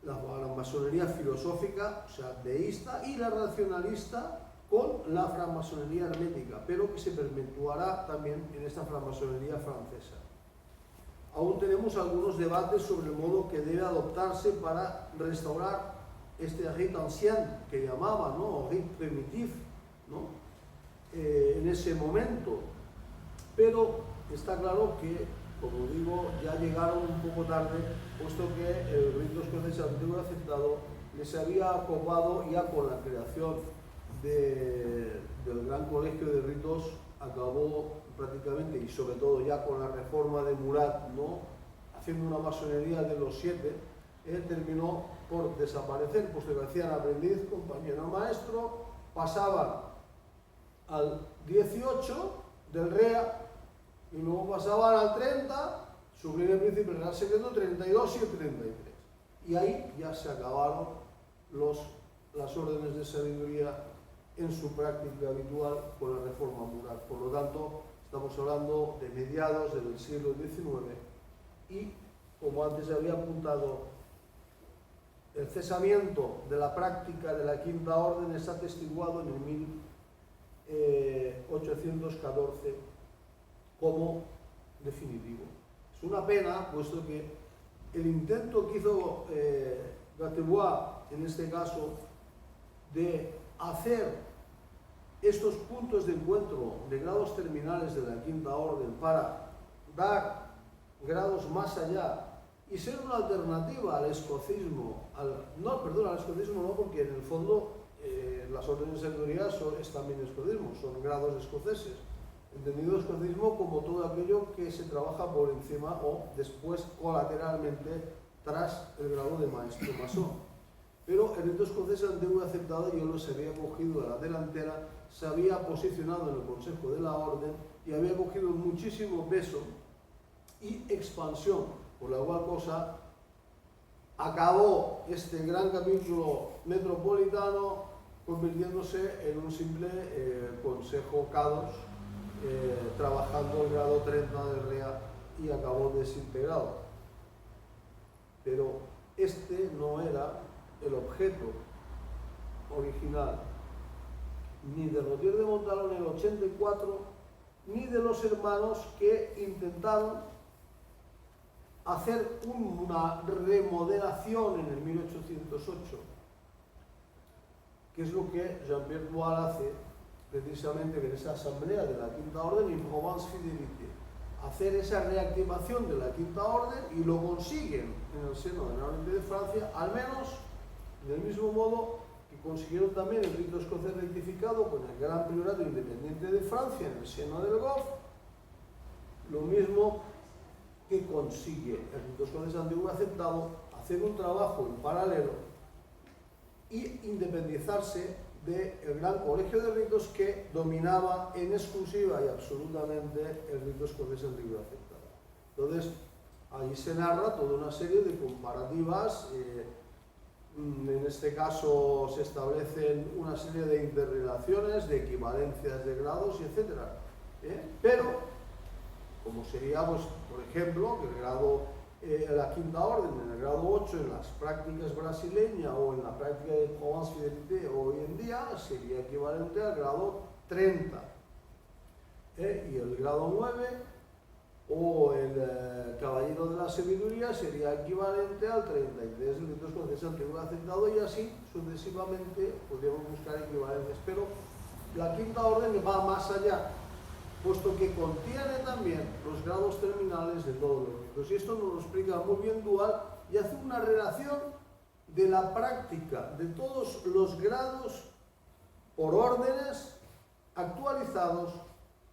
la masonería filosófica, o sea, deísta, y la racionalista con la francmasonería hermética, pero que se perpetuará también en esta francmasonería francesa. Aún tenemos algunos debates sobre el modo que debe adoptarse para restaurar este rite ancien, que llamaban, ¿no?, o rite primitif, ¿no?, en ese momento, pero está claro que, como digo, ya llegaron un poco tarde, puesto que el rito escocés antiguo aceptado les había copado ya con la creación del gran colegio de ritos, acabó prácticamente, y sobre todo ya con la reforma de Murat, ¿no?, haciendo una masonería de los 7, terminó por desaparecer, puesto que hacían aprendiz, compañero, maestro, pasaban al 18 del REA y luego pasaban al 30, sublime príncipe real secreto, 32 y el 33. Y ahí ya se acabaron las órdenes de sabiduría en su práctica habitual con la reforma Murat. Por lo tanto, estamos hablando de mediados del siglo XIX y, como antes había apuntado, el cesamiento de la práctica de la quinta orden está atestiguado en el 1814 como definitivo. Es una pena, puesto que el intento que hizo Gatebois, en este caso, de hacer estos puntos de encuentro de grados terminales de la quinta orden para dar grados más allá y ser una alternativa al escocismo, al escocismo no, porque en el fondo las órdenes de sabiduría es también escocismo, son grados escoceses, entendido escocismo como todo aquello que se trabaja por encima o después colateralmente tras el grado de maestro masón. Pero el rito escocés antiguo aceptado, yo los había cogido a la delantera, se había posicionado en el Consejo de la Orden y había cogido muchísimo peso y expansión, por la cual cosa acabó este gran capítulo metropolitano convirtiéndose en un simple consejo CADOS, trabajando el grado 30 del REA, y acabó desintegrado. Pero este no era el objeto original ni de Rotier de Montalón en el 84, ni de los hermanos que intentaron hacer una remodelación en el 1808, que es lo que Jean-Pierre Dual hace precisamente en esa asamblea de la Quinta Orden en Provence Fidélité, hacer esa reactivación de la Quinta Orden, y lo consiguen en el seno de la Orden de Francia, al menos del mismo modo que consiguieron también el rito escocés rectificado con el Gran Priorato Independiente de Francia en el seno del Goff, lo mismo que consigue el rito escocés antiguo aceptado, hacer un trabajo en paralelo y independizarse del gran colegio de ritos que dominaba en exclusiva y absolutamente el rito escocés en libre aceptado. Entonces, ahí se narra toda una serie de comparativas, en este caso se establecen una serie de interrelaciones, de equivalencias de grados, etc. Pero, como sería, pues, por ejemplo, que el grado, la quinta orden, en el grado 8, en las prácticas brasileñas o en la práctica de Provence Fidelité hoy en día, sería equivalente al grado 30. Y el grado 9, o el caballero de la sabiduría, sería equivalente al 33 del rito escocés antiguo aceptado, y así sucesivamente podríamos buscar equivalencias. Pero la quinta orden va más allá, puesto que contiene también los grados terminales de todos los ritos. Y esto nos lo explica muy bien Dual, y hace una relación de la práctica de todos los grados por órdenes actualizados,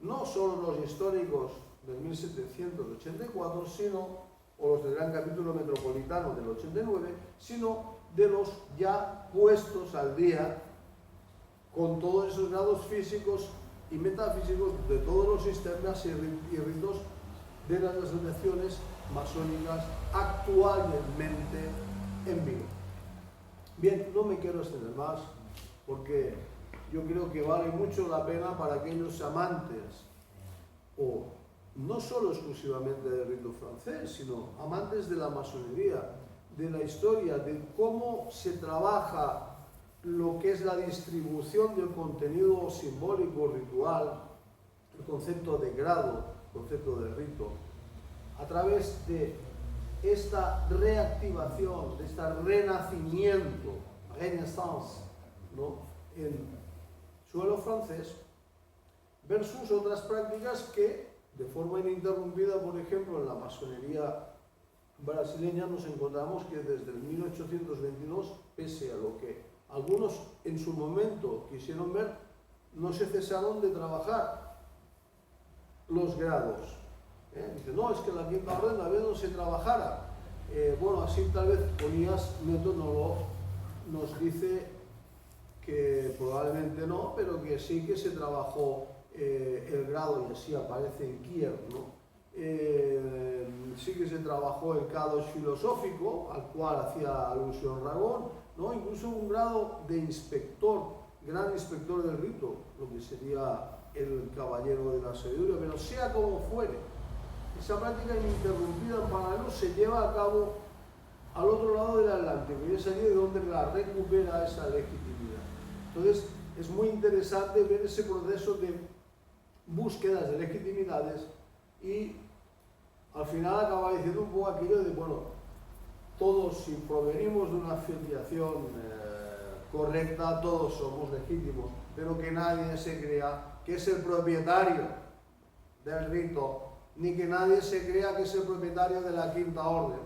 no solo los históricos del 1784, sino, o los del Gran Capítulo Metropolitano del 89, sino de los ya puestos al día con todos esos grados físicos y metafísicos de todos los sistemas y ritos de las asociaciones masónicas actualmente en vigor. Bien, no me quiero extender más, porque yo creo que vale mucho la pena para aquellos amantes, o no solo exclusivamente del rito francés, sino amantes de la masonería, de la historia, de cómo se trabaja lo que es la distribución del contenido simbólico, ritual, el concepto de grado, el concepto de rito, a través de esta reactivación, de este renacimiento, renaissance, ¿no?, en suelo francés, versus otras prácticas que, de forma ininterrumpida, por ejemplo, en la masonería brasileña, nos encontramos que desde el 1822, pese a lo que algunos en su momento quisieron ver, no se cesaron de trabajar los grados. Dice, no, es que la quinta orden tal vez no se trabajara. Bueno, así tal vez Onías Neto nos dice que probablemente no, pero que sí que se trabajó el grado, y así aparece en Kiev, ¿no? Sí que se trabajó el grado filosófico, al cual hacía alusión Ragón, ¿no? Incluso un grado de inspector, gran inspector del rito, lo que sería el caballero de la sabiduría. Pero sea como fuere, esa práctica ininterrumpida en paralelo se lleva a cabo al otro lado del Atlántico, y es allí de donde la recupera esa legitimidad. Entonces, es muy interesante ver ese proceso de búsquedas de legitimidades, y al final acaba diciendo un poco aquello de, bueno, todos, si provenimos de una filiación correcta, todos somos legítimos, pero que nadie se crea que es el propietario del rito, ni que nadie se crea que es el propietario de la quinta orden,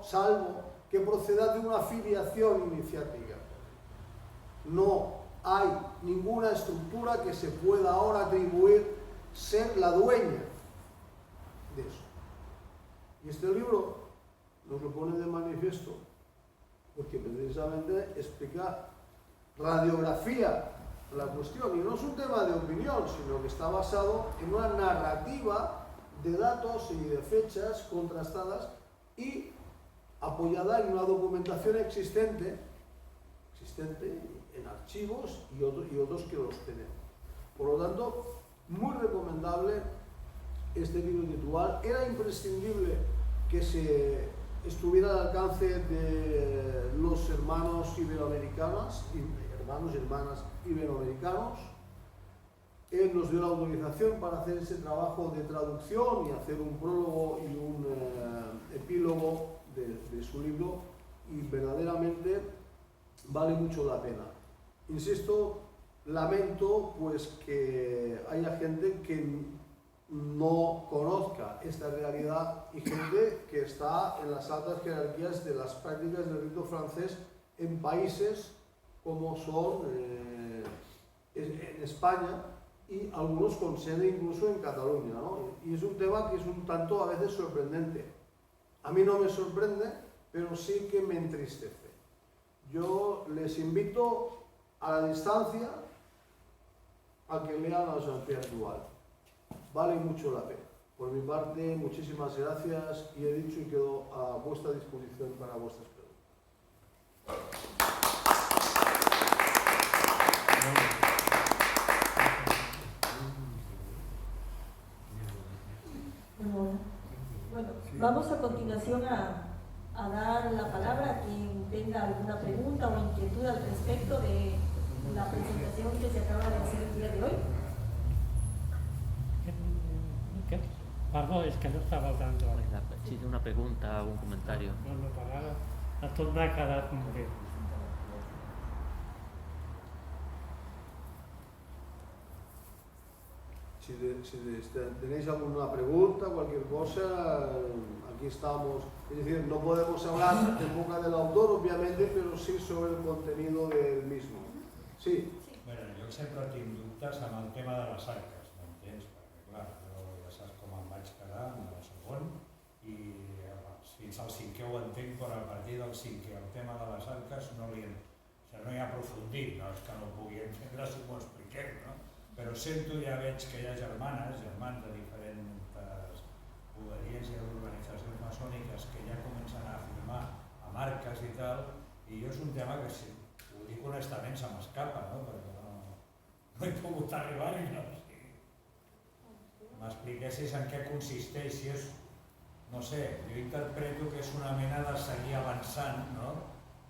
salvo que proceda de una filiación iniciática. No hay ninguna estructura que se pueda ahora atribuir ser la dueña de eso. Y este libro nos lo pone de manifiesto, porque precisamente explica radiografía la cuestión, y no es un tema de opinión, sino que está basado en una narrativa de datos y de fechas contrastadas y apoyada en una documentación existente en archivos y otros que los tenemos. Por lo tanto, muy recomendable este libro ritual. Era imprescindible que se estuviera al alcance de los hermanos iberoamericanos, hermanos y hermanas iberoamericanos. Él nos dio la autorización para hacer ese trabajo de traducción y hacer un prólogo y un epílogo de su libro, y verdaderamente vale mucho la pena. Insisto, lamento pues que haya gente que no conozca esta realidad, y gente que está en las altas jerarquías de las prácticas del rito francés en países como son en España, y algunos con sede incluso en Cataluña, ¿no? Y es un tema que es un tanto a veces sorprendente. A mí no me sorprende, pero sí que me entristece. Yo les invito a la distancia a que lean la Sancción actual. Vale mucho la pena. Por mi parte, muchísimas gracias y he dicho y quedo a vuestra disposición para vuestras preguntas. Bueno, vamos a continuación a dar la palabra a quien tenga alguna pregunta o inquietud al respecto de la presentación que se acaba de hacer el día de hoy. ¿Qué? Perdó, és que no estava al tanto. Sí, una pregunta o un comentario. No, per ara tot m'ha quedat molt bé. Si tenéis alguna pregunta, cualquier cosa, aquí estamos. Es decir, no podemos hablar en boca del autor, obviamente, pero sí sobre el contenido del mismo. Sí. Bueno, jo sempre tinc dubtes amb el tema de les arques, m'entens? Perquè, clar, jo ja saps com em vaig quedar en el segon i fins al cinquè ho entenc, però a partir del cinquè el tema de les arques no hi ha aprofundit, no és que no ho pugui entendre si m'ho expliqueu, no? Però sento, ja veig que hi ha germans de diferents obediències d'organitzacions maçòniques que ja comencen a firmar a marques i tal, i jo és un tema que, si ho dic honestament, se m'escapa, no? Perquè no he pogut arribar-hi, no? M'expliquessis en què consisteix, si és, no sé, jo interpreto que és una mena de seguir avançant, no?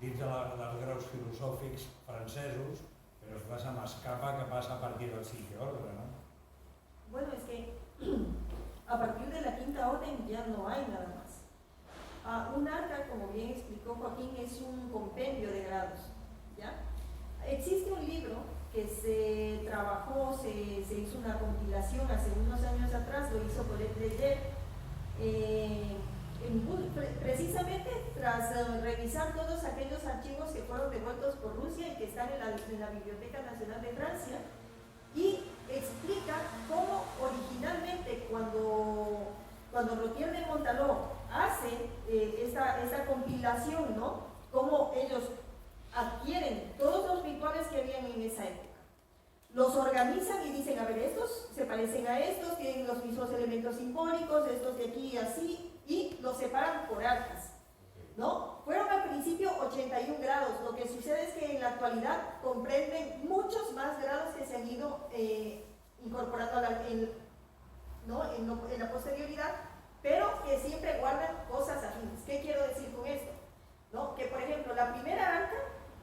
Dins dels graus filosòfics francesos, pero es se me escapa que pasa a partir del cinquè orden, ¿no? Bueno, es que a partir de la quinta orden ya no hay nada más. Un arca, como bien explicó Joaquín, es un compendio de grados, ¿ya? Existe un libro que se trabajó, se hizo una compilación hace unos años atrás, lo hizo Colette Leger, precisamente tras revisar todos aquellos archivos que fueron devueltos por Rusia y que están en la Biblioteca Nacional de Francia, y explica cómo originalmente cuando Rotier de Montaló hace esta compilación, ¿no? Cómo ellos adquieren todos los rituales que habían en esa época, los organizan y dicen, a ver, estos se parecen a estos, tienen los mismos elementos simbólicos, estos de aquí así, y los separan por arcas, ¿no? Fueron al principio 81 grados, lo que sucede es que en la actualidad comprenden muchos más grados que se han ido incorporando en la posterioridad, pero que siempre guardan cosas afines. ¿Qué quiero decir con esto? ¿No? Que, por ejemplo, la primera arca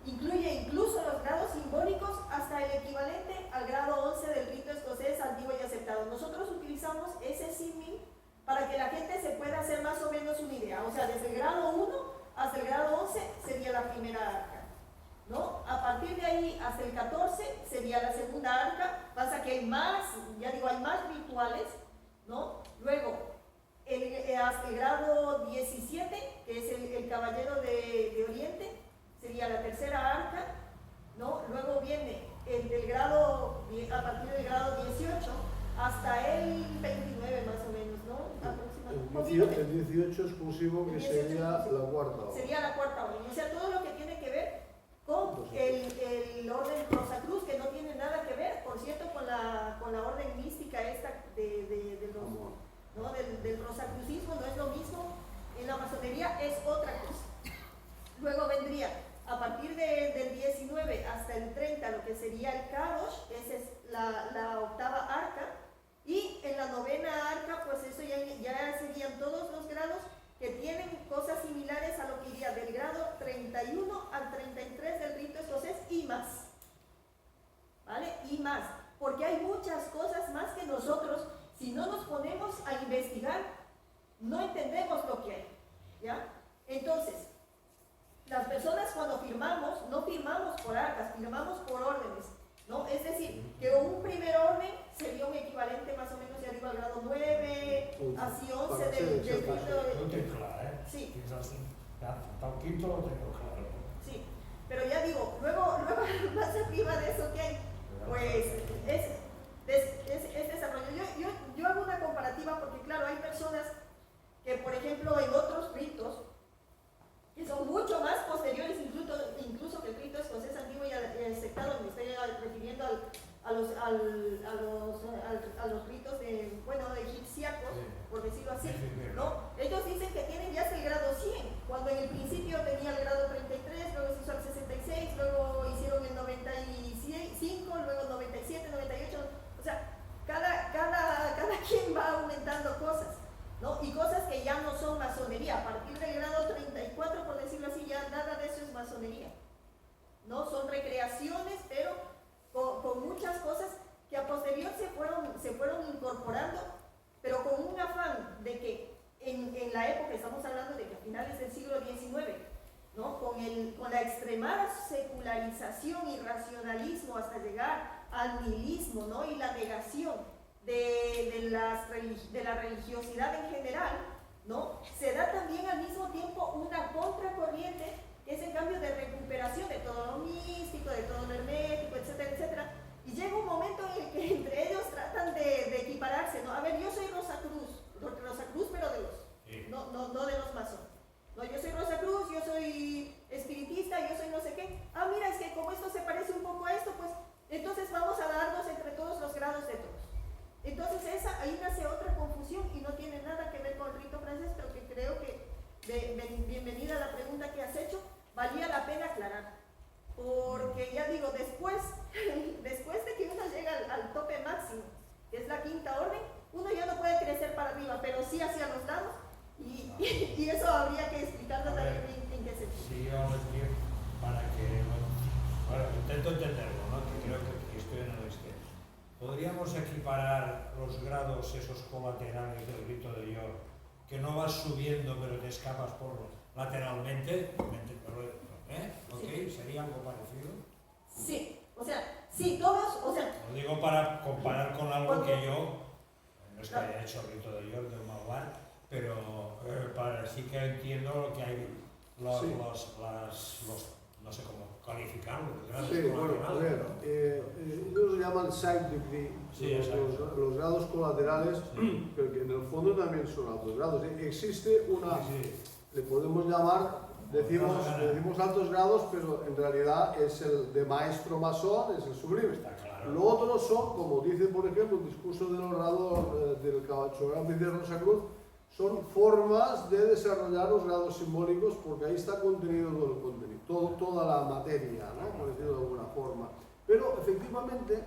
incluye incluso los grados simbólicos hasta el equivalente al grado 11 del rito escocés antiguo y aceptado. Nosotros utilizamos ese símil para que la gente se pueda hacer más o menos una idea. O sea, desde el grado 1 hasta el grado 11 sería la primera arca, ¿no? A partir de ahí hasta el 14 sería la segunda arca. Pasa que hay más, ya digo, hay más rituales, ¿no? Luego, hasta el grado 17, que es el caballero de Oriente, sería la tercera arca, ¿no? Luego viene el del grado, a partir del grado 18 hasta el 29 más o menos, ¿no? El 18 exclusivo, que sería la cuarta orden. Sería la cuarta orden, o sea, todo lo que tiene que ver con el orden Rosacruz, que no tiene nada que ver, por cierto, con la orden mística esta de los, ¿no? del rosacrucismo, no es lo mismo. En la masonería es otra cosa. Luego vendría a partir del 19 hasta el 30 lo que sería el Kadosh, esa es la octava arca, y en la novena arca, pues eso ya serían todos los grados que tienen cosas similares a lo que iría del grado 31 al 33 del rito escocés y más, ¿vale? Y más, porque hay muchas cosas más que nosotros, si no nos ponemos a investigar, no entendemos lo que hay, ¿ya? Entonces, las personas cuando firmamos, no firmamos por arcas, firmamos por órdenes, ¿no? Es decir, que un primer orden sería un equivalente más o menos de arriba al grado 9, así 11 del rito. Lo tengo claro, ¿eh? Sí. Hasta el quinto lo tengo claro. Sí, pero ya digo, luego más arriba de eso que hay, pues es desarrollo. Yo hago una comparativa porque, claro, hay personas que, por ejemplo, en otros ritos, que son mucho más posteriores incluso que el rito escocés antiguo y aceptado, egipciacos, Sí. por decirlo así, Sí, sí, sí. ¿no? Ellos dicen que tienen ya hasta el grado 100, cuando en el principio tenía el grado 33, luego se hizo al 66, luego hicieron el 95, luego 97, 98, o sea, cada quien va aumentando cosas, ¿no? Y cosas que ya no son masonería. A partir del grado 34, por decirlo así, ya nada de eso es masonería, ¿no? Son recreaciones, pero con muchas cosas que a posterior se fueron incorporando, pero con un afán de que en la época, estamos hablando de que a finales del siglo XIX, ¿no? Con la extremada secularización y racionalismo hasta llegar al nihilismo, ¿no? Y la negación de la religiosidad en general, ¿no? Se da también al mismo tiempo una contracorriente, que es el cambio de recuperación de todo lo místico, de todo lo hermético, etcétera, etcétera. Y llega un momento en el que entre ellos tratan de equipararse, ¿no? A ver, yo soy Rosacruz, pero de los, Sí. no de los masones. No, yo soy Rosacruz, yo soy espiritista, yo soy no sé qué. Ah, mira, es que como esto se parece un poco a esto, pues entonces vamos a darnos entre todos los grados de todos. Entonces ahí nace otra confusión y no tiene nada que ver con el rito francés, pero que creo que, bienvenida a la pregunta que has hecho, valía la pena aclarar. Porque ya digo, después de que uno llega al tope máximo, que es la quinta orden, uno ya no puede crecer para arriba, pero sí hacia los lados, y eso habría que explicarlo A también ver, en qué sentido. Sí, vamos a decir, para que... Bueno, intento entenderlo, ¿no? Que creo que estoy en el extremo. ¿Podríamos equiparar los grados esos colaterales del rito de York, que no vas subiendo pero te escapas por lateralmente? ¿Ok? Sí. ¿Sería algo parecido? Sí, o sea, sí, todos, o sea, Lo digo para comparar con algo Cuando- que yo, no es que haya hecho el rito de York de un Malvar, pero para sí que entiendo lo que hay, Sí. no sé cómo calificarlo, los grados Sí, bueno, a colaterales, ver, ¿no? ellos llaman side degree, Sí, exacto. los grados colaterales, Sí. pero que en el fondo también son altos grados. Existe una, Sí, le podemos llamar, decimos altos grados, pero en realidad es el de maestro masón, es el sublime. está claro. Lo otro son, como dice por ejemplo el discurso del orador del Caballero de Rosacruz, son formas de desarrollar los grados simbólicos, porque ahí está contenido todo el contenido, toda la materia, ¿no? Por decirlo de alguna forma. Pero efectivamente,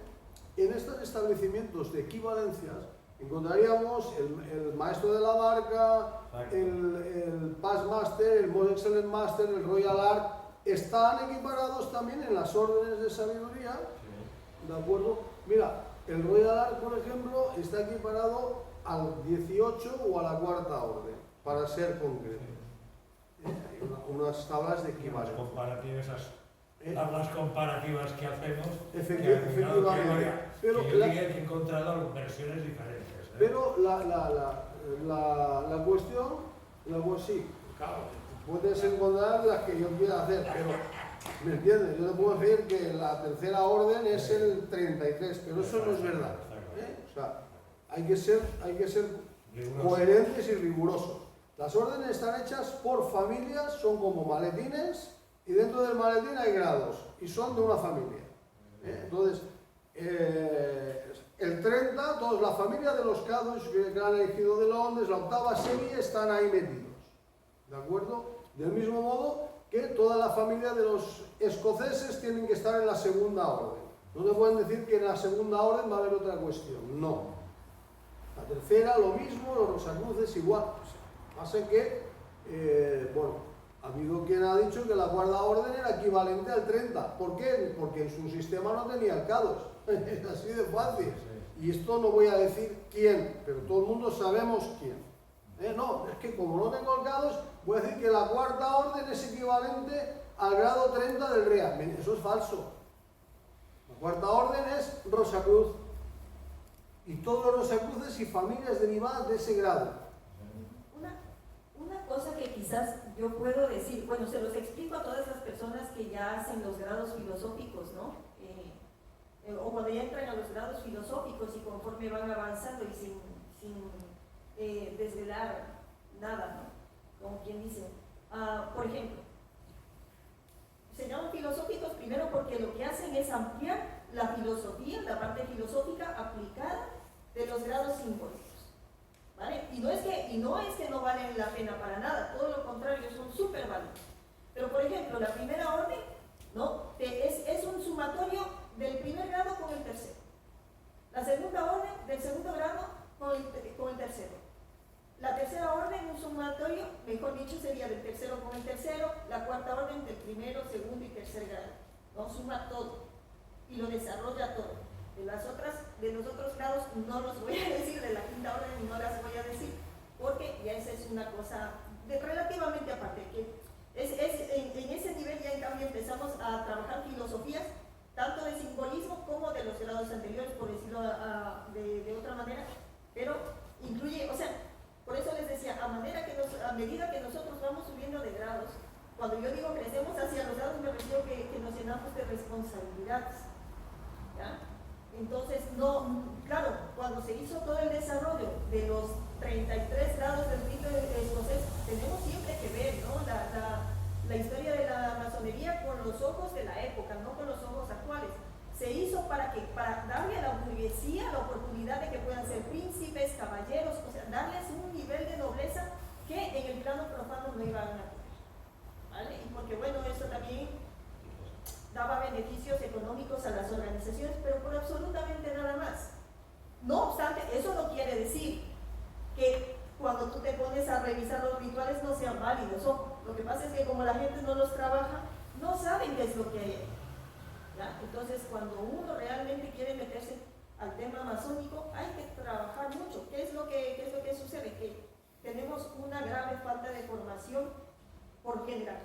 en estos establecimientos de equivalencias encontraríamos el maestro de la barca, Exacto. el Past Master, el Most Excellent Master, el Royal Ark, están equiparados también en las órdenes de sabiduría, Sí. ¿de acuerdo? Mira, el Royal Ark, por ejemplo, está equiparado al 18 o a la cuarta orden, para ser concreto. Hay unas tablas de Las equivalencia. comparativas, esas ¿eh? tablas comparativas que hacemos, Efectivamente. Pero que yo la- diría que he encontrado versiones diferentes. ¿eh? Pero la cuestión, sí, claro, puedes encontrar las que yo quiera hacer, pero, ¿me entiendes? Yo te puedo decir que la tercera orden es el 33, pero eso no es verdad. ¿eh? O sea, hay que ser Riguroso. coherentes y rigurosos. Las órdenes están hechas por familias, son como maletines, y dentro del maletín hay grados, y son de una familia. Entonces, el 30, toda la familia de los Cados que han elegido de Londres, la octava serie, están ahí metidos. ¿De acuerdo? Del mismo modo que toda la familia de los escoceses tienen que estar en la segunda orden. No te pueden decir que en la segunda orden va a haber otra cuestión. No. La tercera, lo mismo, los Rosacruces igual. Pasa que, bueno, ha habido quien ha dicho que la cuarta orden era equivalente al 30. ¿Por qué? Porque en su sistema no tenía el Cados. Es así de fácil. Y esto no voy a decir quién, pero todo el mundo sabemos quién. No, es que como no tengo el Cados, voy a decir que la cuarta orden es equivalente al grado 30 del Real. Eso es falso. La cuarta orden es Rosacruz. Y todos los Rosacruces y familias derivadas de ese grado. Una cosa que quizás yo puedo decir, bueno, se los explico a todas las personas que ya hacen los grados filosóficos, ¿no? O cuando ya entran a los grados filosóficos y conforme van avanzando y sin desvelar nada, ¿no? Como quien dice. Por ejemplo, se llaman filosóficos primero porque lo que hacen es ampliar la filosofía, la parte filosófica aplicada de los grados simbólicos, ¿vale? Y no es que no valen la pena para nada, todo lo contrario, son súper válidos. Pero por ejemplo, la primera orden, ¿no? Es un sumatorio del primer grado con el tercero. La segunda orden del segundo grado con el tercero. La tercera orden, un sumatorio, mejor dicho, sería del tercero con el tercero. La cuarta orden del primero, segundo y tercer grado, ¿no? Suma todo y lo desarrolla todo. De los otros grados no los voy a decir, de la quinta orden no las voy a decir, porque ya esa es una cosa relativamente aparte, que en ese nivel ya en cambio empezamos a trabajar filosofías, tanto de simbolismo como de los grados anteriores, por decirlo de otra manera, pero incluye, o sea, por eso les decía, a medida que nosotros vamos subiendo de grados, cuando yo digo crecemos hacia los grados, me refiero que nos llenamos de responsabilidades, ¿ya? Entonces, claro, cuando se hizo todo el desarrollo de los 33 grados del rito escocés, tenemos siempre que ver, ¿no? la historia de la masonería con los ojos de la época, no con los ojos actuales. Se hizo para darle a la burguesía la oportunidad de que puedan ser príncipes, caballeros, o sea, darles un nivel de nobleza que en el plano profano no iban a tener, ¿vale? Y porque, bueno, eso también daba beneficios económicos a las organizaciones, pero por absolutamente nada más. No obstante, eso no quiere decir que cuando tú te pones a revisar los rituales no sean válidos. Lo que pasa es que como la gente no los trabaja, no saben qué es lo que hay ahí, ¿ya? Entonces, cuando uno realmente quiere meterse al tema masónico, hay que trabajar mucho. ¿Qué es lo que sucede? Que tenemos una grave falta de formación por lo general.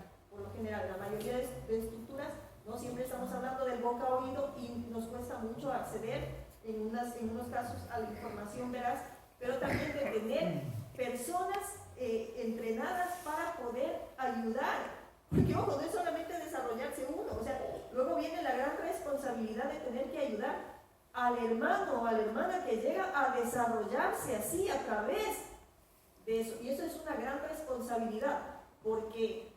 La mayoría de estructuras, no siempre estamos hablando del boca a oído y nos cuesta mucho acceder en unos casos a la información veraz, pero también de tener personas entrenadas para poder ayudar. Porque ojo, no es solamente desarrollarse uno, o sea, luego viene la gran responsabilidad de tener que ayudar al hermano o a la hermana que llega a desarrollarse así a través de eso. Y eso es una gran responsabilidad, porque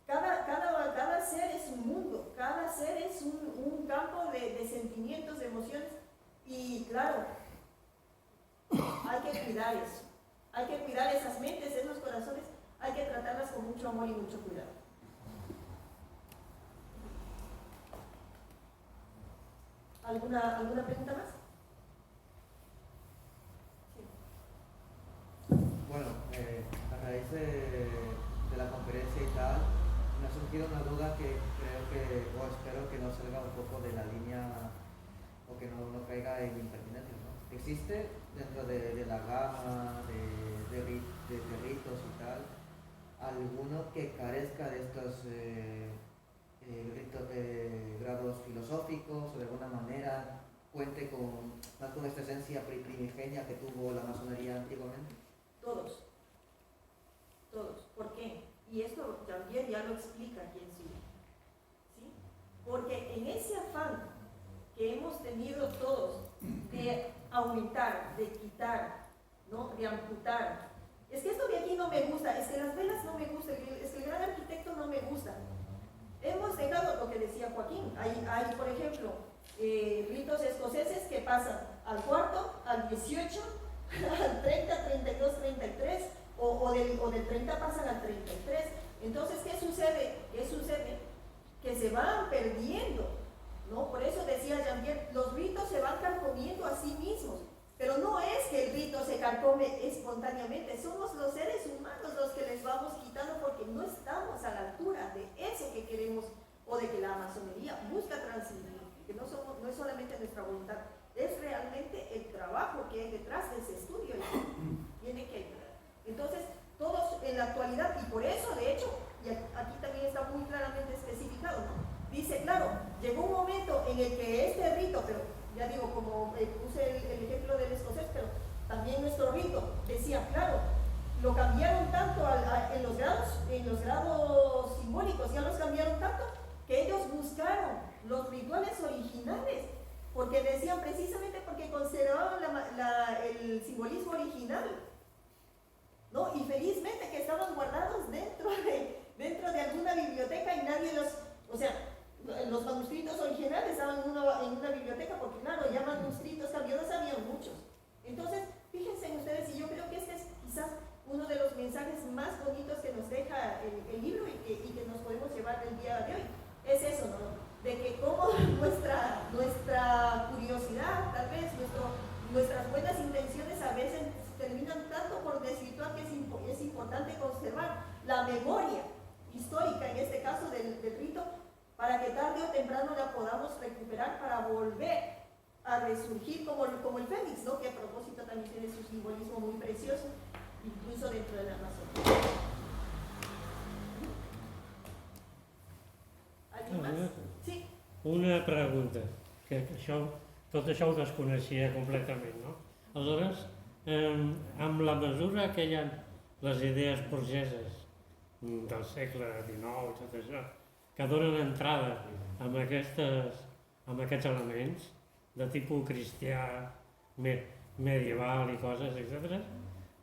cada ser es un mundo, cada ser es un campo de sentimientos, de emociones, y claro, hay que cuidar eso, hay que cuidar esas mentes, esos corazones, hay que tratarlas con mucho amor y mucho cuidado. ¿Alguna pregunta más? Sí. Bueno, a raíz de la conferencia y tal, me ha surgido una duda que espero que no salga un poco de la línea o que no caiga en impertinencia, ¿no? ¿Existe dentro de la gama de ritos y tal alguno que carezca de estos grados filosóficos o de alguna manera cuente más con esta esencia primigenia que tuvo la masonería antiguamente? Todos. ¿Por qué? Y esto también ya lo explica aquí en sí. ¿Sí? Porque en ese afán que hemos tenido todos de aumentar, de quitar, ¿no? De amputar. Es que esto de aquí no me gusta, es que las velas no me gustan, es que el gran arquitecto no me gusta. Hemos dejado lo que decía Joaquín. Hay por ejemplo, ritos escoceses que pasan al cuarto, al 18, al 30, 32, 33, o del 30 pasan al 33. Entonces, ¿qué sucede? Que se van perdiendo, ¿no? Por eso decía Jean-Pierre, los ritos se van carcomiendo a sí mismos. Pero no es que el rito se carcome espontáneamente, somos los seres humanos los que les vamos quitando porque no estamos a la altura de eso que queremos o de que la masonería busca transmitir, que no es solamente nuestra voluntad, es realmente el trabajo que hay detrás de ese estudio y tiene que ayudar. Entonces, todos en la actualidad, y por eso de hecho, y aquí también está muy claramente especificado, ¿no? Dice, claro, llegó un momento en el que este rito, pero ya digo, como puse el ejemplo del escocés, pero también nuestro rito decía, claro, lo cambiaron tanto en los grados simbólicos, ya los cambiaron tanto que ellos buscaron los rituales originales, porque decían precisamente porque conservaban el simbolismo original, ¿no? Y felizmente que estaban guardados dentro de alguna biblioteca y nadie los manuscritos originales estaban en una biblioteca, porque claro, ya manuscritos cambiados había muchos. Entonces, en este caso del rito, para que tarde o temprano la podamos recuperar para volver a resurgir como el fénix, ¿no? Que a propósito también tiene su simbolismo muy precioso, incluso dentro del Amazonas. ¿Alguien más? Sí. Una pregunta, que tot això ho desconeixia completament, no? Aleshores, amb la mesura que hi ha les idees burgeses del segle XIX i tot això, que donen entrada amb aquests elements de tipus cristià, medieval i coses, etc.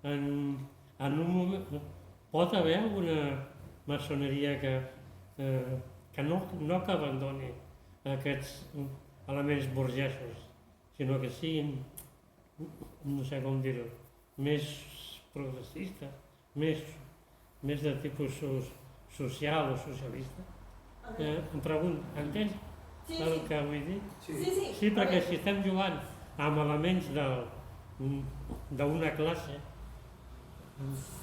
En un moment pot haver alguna maçoneria que no que abandoni aquests elements burgesos, sinó que siguin, no sé com dir-ho, més progressistes, més de tipus social o socialista. Em pregunto, entens el que vull dir? Sí, perquè si estem jugant amb elements d'una clase...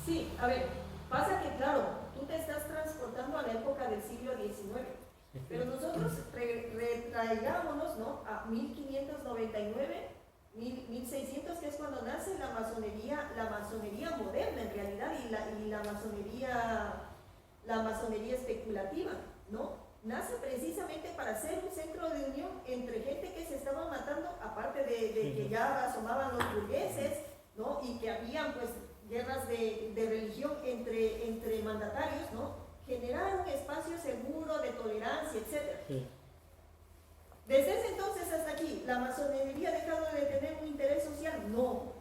Sí, a ver, pasa que claro, tú te estás transportando a la época del siglo XIX. Pero nosotros retraigámonos, ¿no?, a 1599, 1600, que es cuando nace la masonería moderna en realidad, y la masonería especulativa, ¿no? Nace precisamente para ser un centro de unión entre gente que se estaba matando, aparte de que ya asomaban los burgueses, ¿no? Y que habían pues guerras de religión entre mandatarios, ¿no? Generar un espacio seguro de tolerancia, etc. Sí. Desde ese entonces hasta aquí, ¿la masonería ha dejado de tener un interés social? No,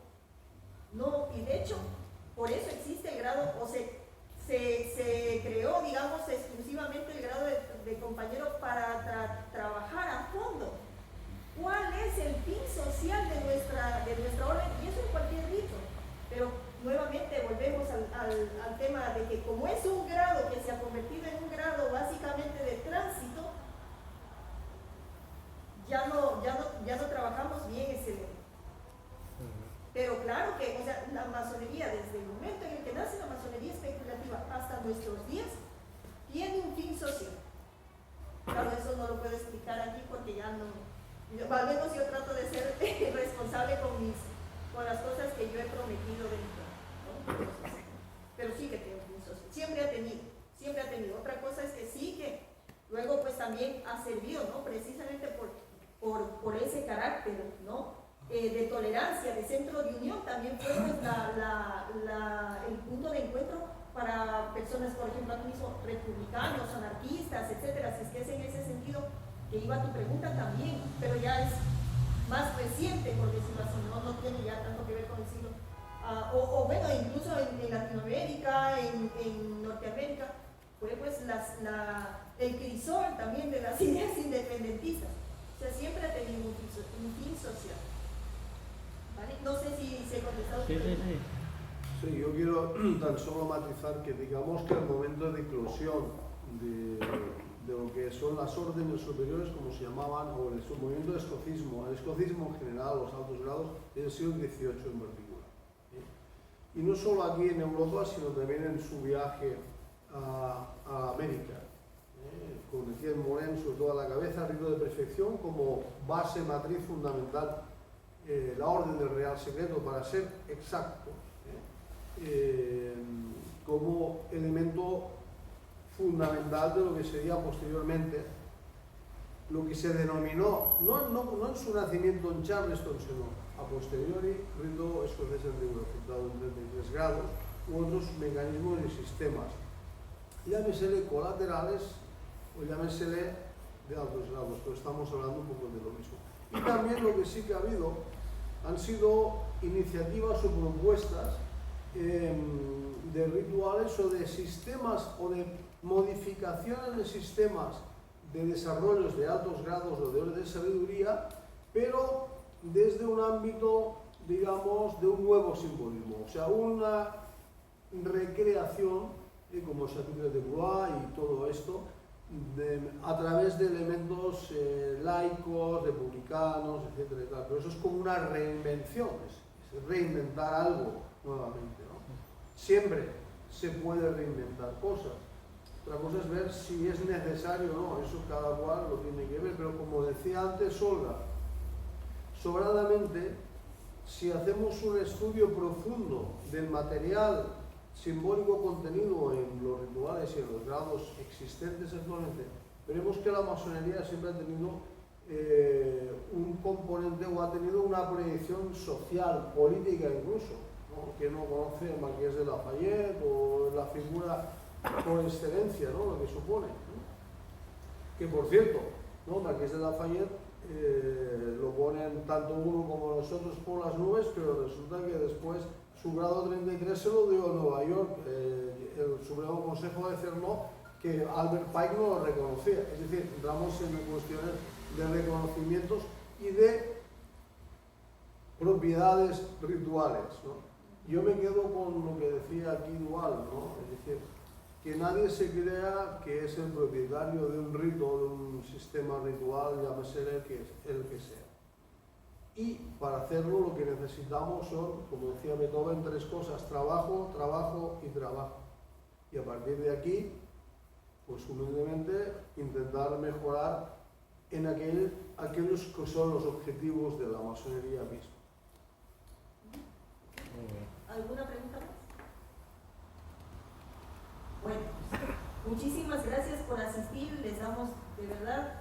y de hecho, por eso existe el grado, o se creó, digamos, exclusivamente el grado de compañero para trabajar a fondo. ¿Cuál es el fin social de nuestra orden? Y eso en cualquier rito. Pero nuevamente volvemos al tema de que como es un grado que se ha convertido en un grado básicamente de tránsito, ya no trabajamos bien ese elemento. Pero claro que, o sea, la masonería, desde el momento en el que nace la masonería especulativa hasta nuestros días, tiene un fin social. Claro, eso no lo puedo explicar aquí porque ya no, al menos yo trato de ser responsable con las cosas que yo he prometido dentro, ¿no? Pero sí que tiene un fin social, siempre ha tenido. Otra cosa es que sí que luego pues también ha servido, ¿no? Precisamente por ese carácter, ¿no? De tolerancia, de centro de unión, también fue pues, el punto de encuentro para personas, por ejemplo, aquí mismo, republicanos, anarquistas, etcétera. Si es que es en ese sentido que iba tu pregunta también, pero ya es más reciente, por decirlo así, no tiene ya tanto que ver con el siglo. O bueno, incluso en Latinoamérica, en Norteamérica, fue pues el crisol también de las ideas independentistas. O sea, siempre ha tenido un fin social. ¿Vale? No sé si se ha contestado. Sí, yo quiero tan solo matizar que digamos que el momento de eclosión de lo que son las órdenes superiores, como se llamaban, o el movimiento de escocismo, el escocismo en general, los altos grados, es el siglo XVIII en particular. Y no solo aquí en Europa, sino también en su viaje a América, con Etienne Morin sobre todo a la cabeza, rito de perfección como base matriz fundamental, la orden del Real Secreto, para ser exacto, como elemento fundamental de lo que sería posteriormente lo que se denominó, no en su nacimiento en Charleston, sino a posteriori, rito escocés antiguo, afectado en 33 grados, u otros mecanismos y sistemas, llámesele colaterales o llámesele de altos grados, pero estamos hablando un poco de lo mismo. Y también lo que sí que ha habido han sido iniciativas o propuestas de rituales o de sistemas o de modificaciones de sistemas de desarrollos de altos grados o de orden de sabiduría, pero desde un ámbito, digamos, de un nuevo simbolismo, o sea, una recreación, como Chapitre de Blois y todo esto, a través de elementos laicos, republicanos, etcétera, etcétera. Pero eso es como una reinvención, es reinventar algo nuevamente, ¿no? Siempre se puede reinventar cosas, Otra cosa es ver si es necesario o no, eso cada cual lo tiene que ver, pero como decía antes Olga, sobradamente, si hacemos un estudio profundo del material simbólico contenido en los rituales y en los grados existentes actualmente, veremos que la masonería siempre ha tenido un componente o ha tenido una proyección social, política incluso, ¿no? Que no conoce el Marqués de Lafayette o la figura por excelencia, ¿no? Lo que supone, ¿no? Que por cierto, ¿no? Marqués de Lafayette lo ponen tanto uno como nosotros por las nubes, pero resulta que después su grado 33 se lo dio a Nueva York, el Supremo Consejo de Cerno, que Albert Pike no lo reconocía. Es decir, entramos en cuestiones de reconocimientos y de propiedades rituales, ¿no? Yo me quedo con lo que decía aquí Dual, ¿no? Es decir, que nadie se crea que es el propietario de un rito, de un sistema ritual, llámese el que sea. Y para hacerlo lo que necesitamos son, como decía Beethoven, 3 cosas: trabajo, trabajo y trabajo. Y a partir de aquí, pues humildemente intentar mejorar en aquellos que son los objetivos de la masonería misma. ¿Alguna pregunta más? Bueno, muchísimas gracias por asistir, les damos de verdad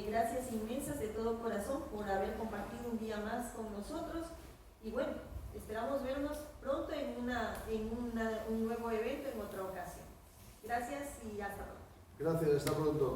gracias inmensas de todo corazón por haber compartido un día más con nosotros y bueno, esperamos vernos pronto en un nuevo evento en otra ocasión. Gracias y hasta pronto. Gracias, hasta pronto.